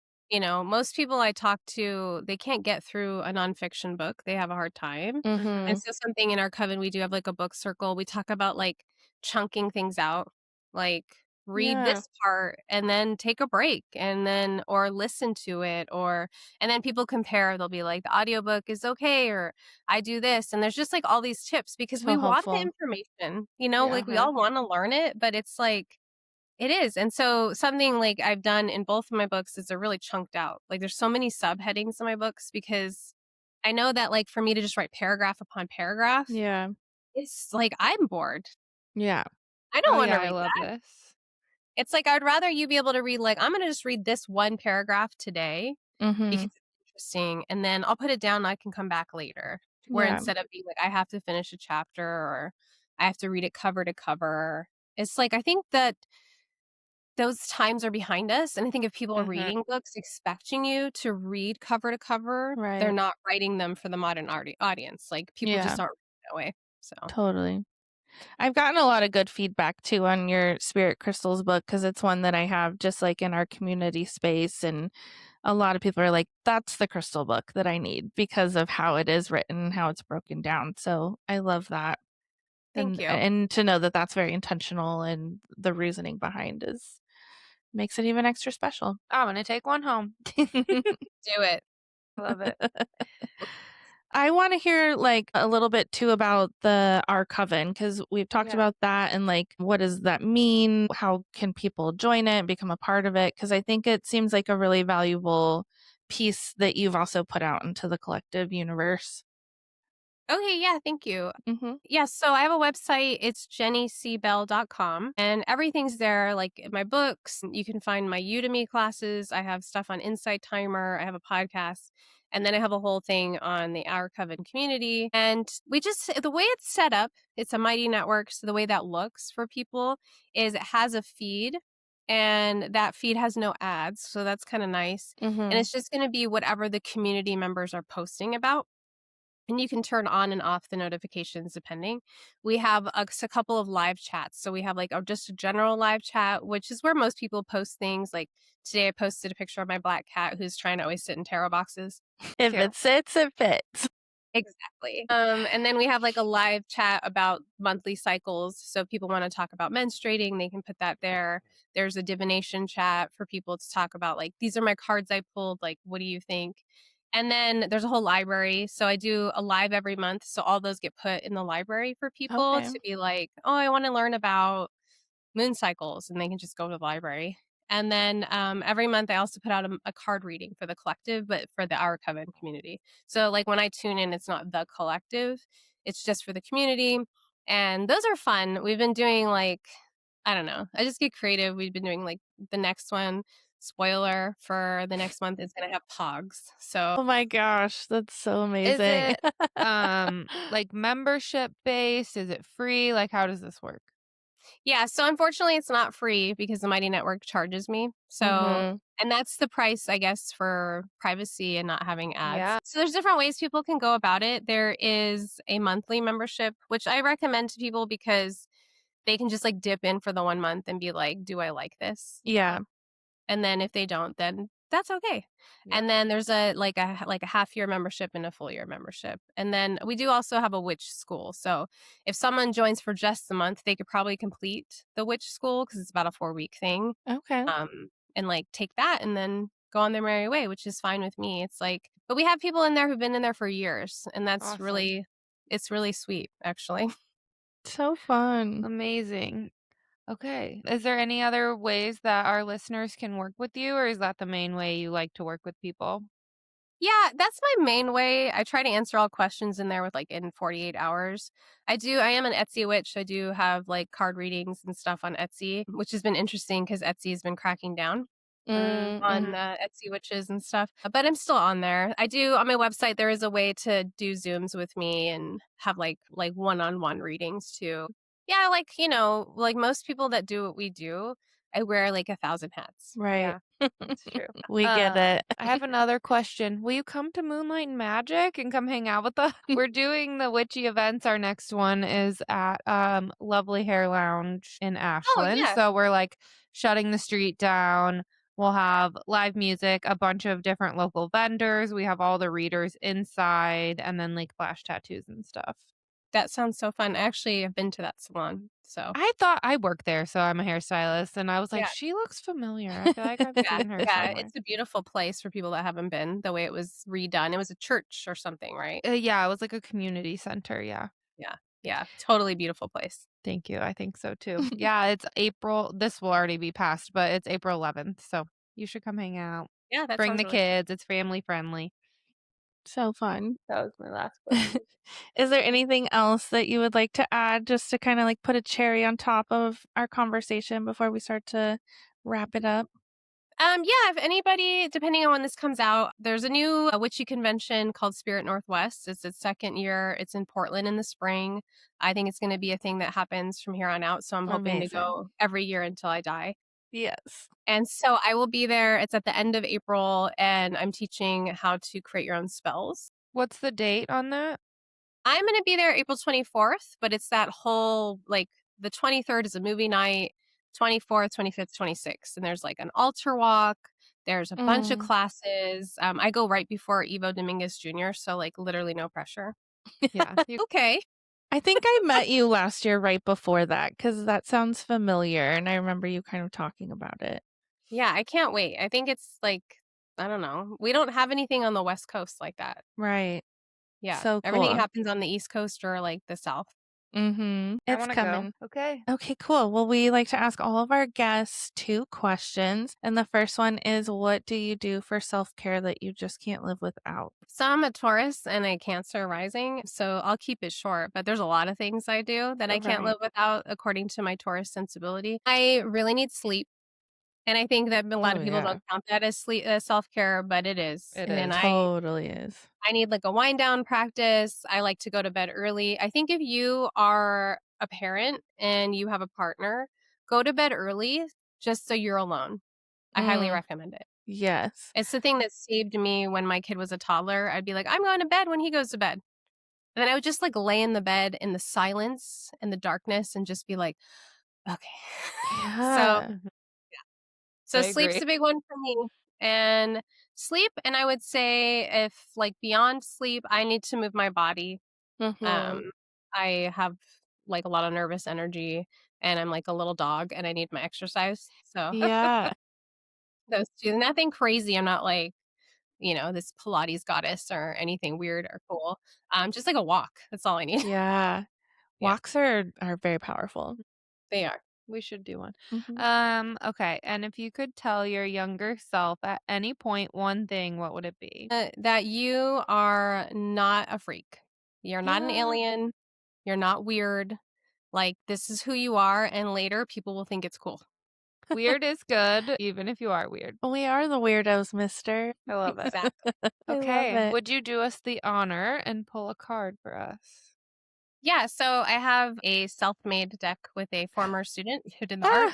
Most people I talk to, they can't get through a nonfiction book. They have a hard time. And Mhm. so something in our coven, we do have like a book circle. We talk about like chunking things out, like read Yeah. this part and then take a break and then or listen to it and then people compare. They'll be like the audiobook is okay or I do this and there's just like all these tips because So we want the helpful. information, Yeah. like we all want to learn it, but it's like it is. And so something like I've done in both of my books is they're really chunked out. Like there's so many subheadings in my books because I know that like for me to just write paragraph upon paragraph, Yeah. it's like I'm bored. Yeah. I don't Oh, want yeah. to I read love that. this. It's like I'd rather you be able to read like I'm going to just read this one paragraph today because Mhm. it's interesting and then I'll put it down and I can come back later. Where Yeah. instead of being like I have to finish a chapter or I have to read it cover to cover. It's like I think that those times are behind us, and I think if people are Mhm. reading books expecting you to read cover to cover, they're Right. not writing them for the modern audience, like, people just Yeah. aren't reading that way, so Totally. I've gotten a lot of good feedback too on your Spirit Crystals book because it's one that I have just like in our community space and a lot of people are like, that's the crystal book that I need because of how it is written, how it's broken down. So I love that. Thank you. And to know that that's very intentional and the reasoning behind is makes it even extra special. I'm going to take one home. Do it. Love it. I want to hear like a little bit too about the Our Coven because we've talked Yeah. about that and like what does that mean? How can people join it, become a part of it? Because I think it seems like a really valuable piece that you've also put out into the collective universe. Okay, yeah, thank you. Mm-hmm. Yeah, so I have a website. It's jennycbell.com, and everything's there, like my books. You can find my Udemy classes. I have stuff on Insight Timer. I have a podcast. And then I have a whole thing on the Our Coven community. And the way it's set up, it's a mighty network. So the way that looks for people is it has a feed, and that feed has no ads. So that's kind of nice. Mm-hmm. And it's just going to be whatever the community members are posting about. And you can turn on and off the notifications depending. We have a couple of live chats. So we have like just a general live chat, which is where most people post things. Like today I posted a picture of my black cat who's trying to always sit in tarot boxes. If Cute. it sits, it fits. Exactly. And then we have like a live chat about monthly cycles. So if people want to talk about menstruating, they can put that there. There's a divination chat for people to talk about like, these are my cards I pulled. Like, what do you think? And then there's a whole library. So I do a live every month. So all those get put in the library for people Okay. to be like, oh, I want to learn about moon cycles, and they can just go to the library. And then every month I also put out a card reading for the collective, but for the Our Coven community. So like when I tune in, it's not the collective, it's just for the community. And those are fun. We've been doing like, I don't know, I just get creative. We've been doing like the next one, spoiler for the next month is going to have pogs. Oh So my gosh, that's so Is amazing. it like membership based? Is it free? Like, how does this work? yeah, so unfortunately it's not free because the Mighty Network charges me. So Mhm. and that's the price, I guess, for privacy and not having ads. Yeah. So there's different ways people can go about it. There is a monthly membership, which I recommend to people because they can just like dip in for the 1 month and be like, do I like this? Yeah. And then if they don't, then that's okay. Yeah. And then there's a half year membership and a full year membership. And then we do also have a witch school. So if someone joins for just a month, they could probably complete the witch school because it's about a 4-week thing. Okay. And like take that and then go on their merry way, which is fine with me. It's like, but we have people in there who've been in there for years, and that's Awesome. it's really sweet, actually. So fun. Amazing. Okay. Is there any other ways that our listeners can work with you, or is that the main way you like to work with people? Yeah, that's my main way. I try to answer all questions in there with like in 48 hours. I am an Etsy witch. I do have like card readings and stuff on Etsy, which has been interesting because Etsy has been cracking down on Mhm. Etsy witches and stuff. But I'm still on there. I do on my website. There is a way to do Zooms with me and have like one-on-one readings too. Yeah, like like most people that do what we do, I wear like 1,000 hats. Right. Yeah, it's true. We get it. I have another question. Will you come to Moonlight and Magic and come hang out with us? We're doing the witchy events. Our next one is at Lovely Hair Lounge in Oh Ashland. yeah, So we're like shutting the street down. We'll have live music, a bunch of different local vendors. We have all the readers inside, and then like flash tattoos and stuff. that sounds so fun. I actually have been to that salon. So I thought I work there, so I'm a hairstylist, and I was like, yeah, she looks familiar. I feel like I've yeah, seen her yeah. somewhere. It's a beautiful place for people that haven't been. The way it was redone, it was a church or something, right? Yeah, it was like a community center. Yeah. Yeah, yeah. Totally beautiful place. Thank you. I think so too. Yeah, it's April. This will already be passed, but it's April 11th. So you should come hang out. Yeah, that Bring sounds the really fun. kids. It's family friendly. So fun. That was my last question. Is there anything else that you would like to add just to kind of like put a cherry on top of our conversation before we start to wrap it up? Yeah, if anybody, depending on when this comes out, there's a new witchy convention called Spirit Northwest. It's its second year. It's in Portland in the spring. I think it's going to be a thing that happens from here on out. So I'm hoping to Amazing. go every year until I die. Yes. And so I will be there. It's at the end of April, and I'm teaching how to create your own spells. What's the date on that? I'm going to be there April 24th, but it's that whole like the 23rd is a movie night, 24th, 25th, 26th. And there's like an altar walk. There's a bunch of classes. I go right before Evo Dominguez Jr., so like literally no pressure. Yeah. Okay. I think I met you last year right before that because that sounds familiar. And I remember you kind of talking about it. Yeah, I can't wait. I think it's like, I don't know. We don't have anything on the West Coast like that. Right. Yeah. So Everything cool. happens on the East Coast or like the South. Mm-hmm. I It's want to coming. go. Okay. Okay, cool. Well, we like to ask all of our guests 2 questions. And the first one is, what do you do for self-care that you just can't live without? So I'm a Taurus and a Cancer rising, so I'll keep it short, but there's a lot of things I do that I can't Right. live without according to my Taurus sensibility. I really need sleep. And I think that a lot Oh, of people yeah. don't count that as sleep as self-care, but it is. It And is. Totally is. I need like a wind down practice. I like to go to bed early. I think if you are a parent and you have a partner, go to bed early just so you're alone. I highly recommend it. Yes. It's the thing that saved me when my kid was a toddler. I'd be like, I'm going to bed when he goes to bed. And then I would just like lay in the bed in the silence and the darkness and just be like, okay. So Yeah. So I sleep's agree. a big one for me. And sleep, and I would say if like beyond sleep, I need to move my body. Mm-hmm. I have like a lot of nervous energy and I'm like a little dog and I need my exercise. So Yeah. those two, nothing crazy. I'm not like, this Pilates goddess or anything weird or cool. Just like a walk. That's all I need. Yeah. Yeah, Walks are very powerful. they are. We should do one. Mm-hmm. Okay. And if you could tell your younger self at any point one thing, what would it be? That you are not a freak. You're not an Yeah. alien. You're not weird. Like, this is who you are, and later people will think it's cool. Weird is good, even if you are weird. We are the weirdos, mister. I love it. Exactly. I love Okay. it. Would you do us the honor and pull a card for us? Yeah, so I have a self-made deck with a former student who did the art.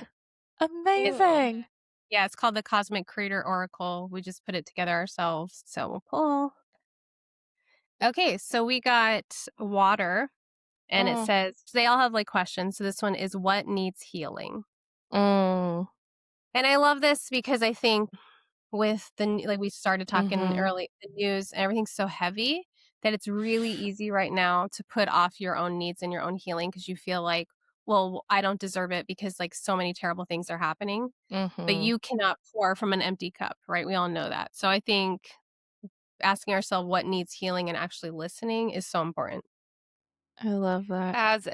Ah, amazing. Yeah, it's called the Cosmic Creator Oracle. We just put it together ourselves. So we'll pull. Okay, so we got water, and it Mm. says they all have like questions. So this one is, what needs healing? Mm. And I love this because I think with like we started talking Mm-hmm. early, the news and everything's so heavy that it's really easy right now to put off your own needs and your own healing because you feel like, well, I don't deserve it because like so many terrible things are happening. But Mm-hmm. you cannot pour from an empty cup, right? We all know that. So I think asking ourselves what needs healing and actually listening is so important. I love that. As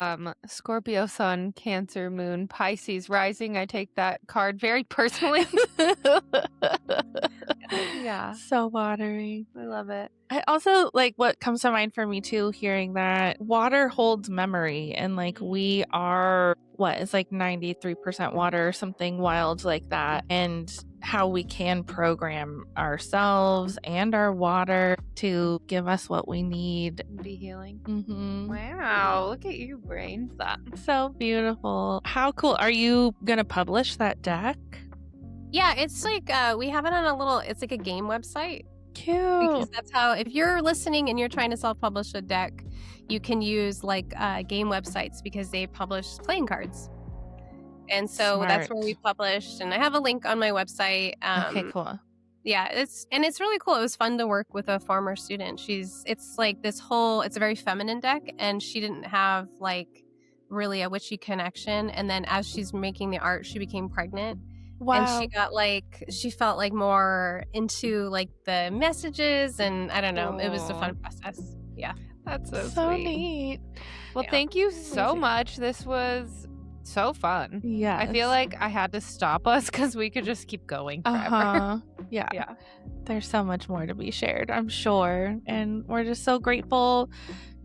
Scorpio Sun, Cancer Moon, Pisces Rising, I take that card very personally. Yeah, So watery. I love it. I also like what comes to mind for me too, hearing that water holds memory and like we are it's like 93% water or something wild like that. And how we can program ourselves and our water to give us what we need. Be healing. Mm-hmm. Wow, look at you, brains. That. So beautiful. How cool. Are you going to publish that deck? Yeah, it's like we have it on it's like a game website. Cute. Because that's how, if you're listening and you're trying to self-publish a deck, you can use like game websites because they publish playing cards. And so that's where we published, and I have a link on my website. Okay, cool. Yeah, it's really cool. It was fun to work with a former student. It's like this whole, it's a very feminine deck, and she didn't have like really a witchy connection. And then as she's making the art, she became pregnant. Wow. And she felt like more into like the messages, and I don't know, it was a fun process. Yeah. That's so sweet. Neat. Well, Yeah. thank you so much. This was so fun. Yeah. I feel like I had to stop us because we could just keep going forever. Yeah. Yeah. There's so much more to be shared, I'm sure. And we're just so grateful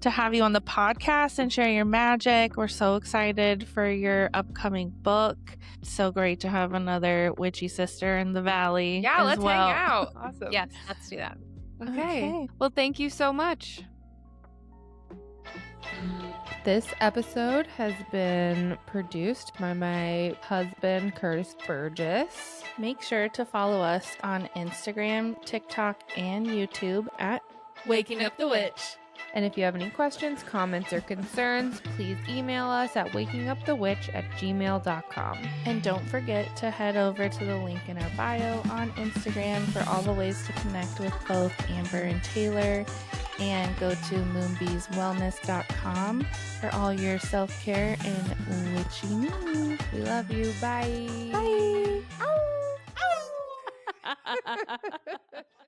to have you on the podcast and share your magic. We're so excited for your upcoming book. So great to have another witchy sister in the valley. Yeah, as let's well. hang out. Awesome. Yes, let's do that. Okay. Well, thank you so much. This episode has been produced by my husband, Curtis Burgess. Make sure to follow us on Instagram, TikTok, and YouTube at Waking Up the Witch. And if you have any questions, comments, or concerns, please email us at wakingupthewitch@gmail.com. And don't forget to head over to the link in our bio on Instagram for all the ways to connect with both Amber and Taylor. And go to moonbeeswellness.com for all your self-care and witchy needs. We love you. Bye. Bye. Ow.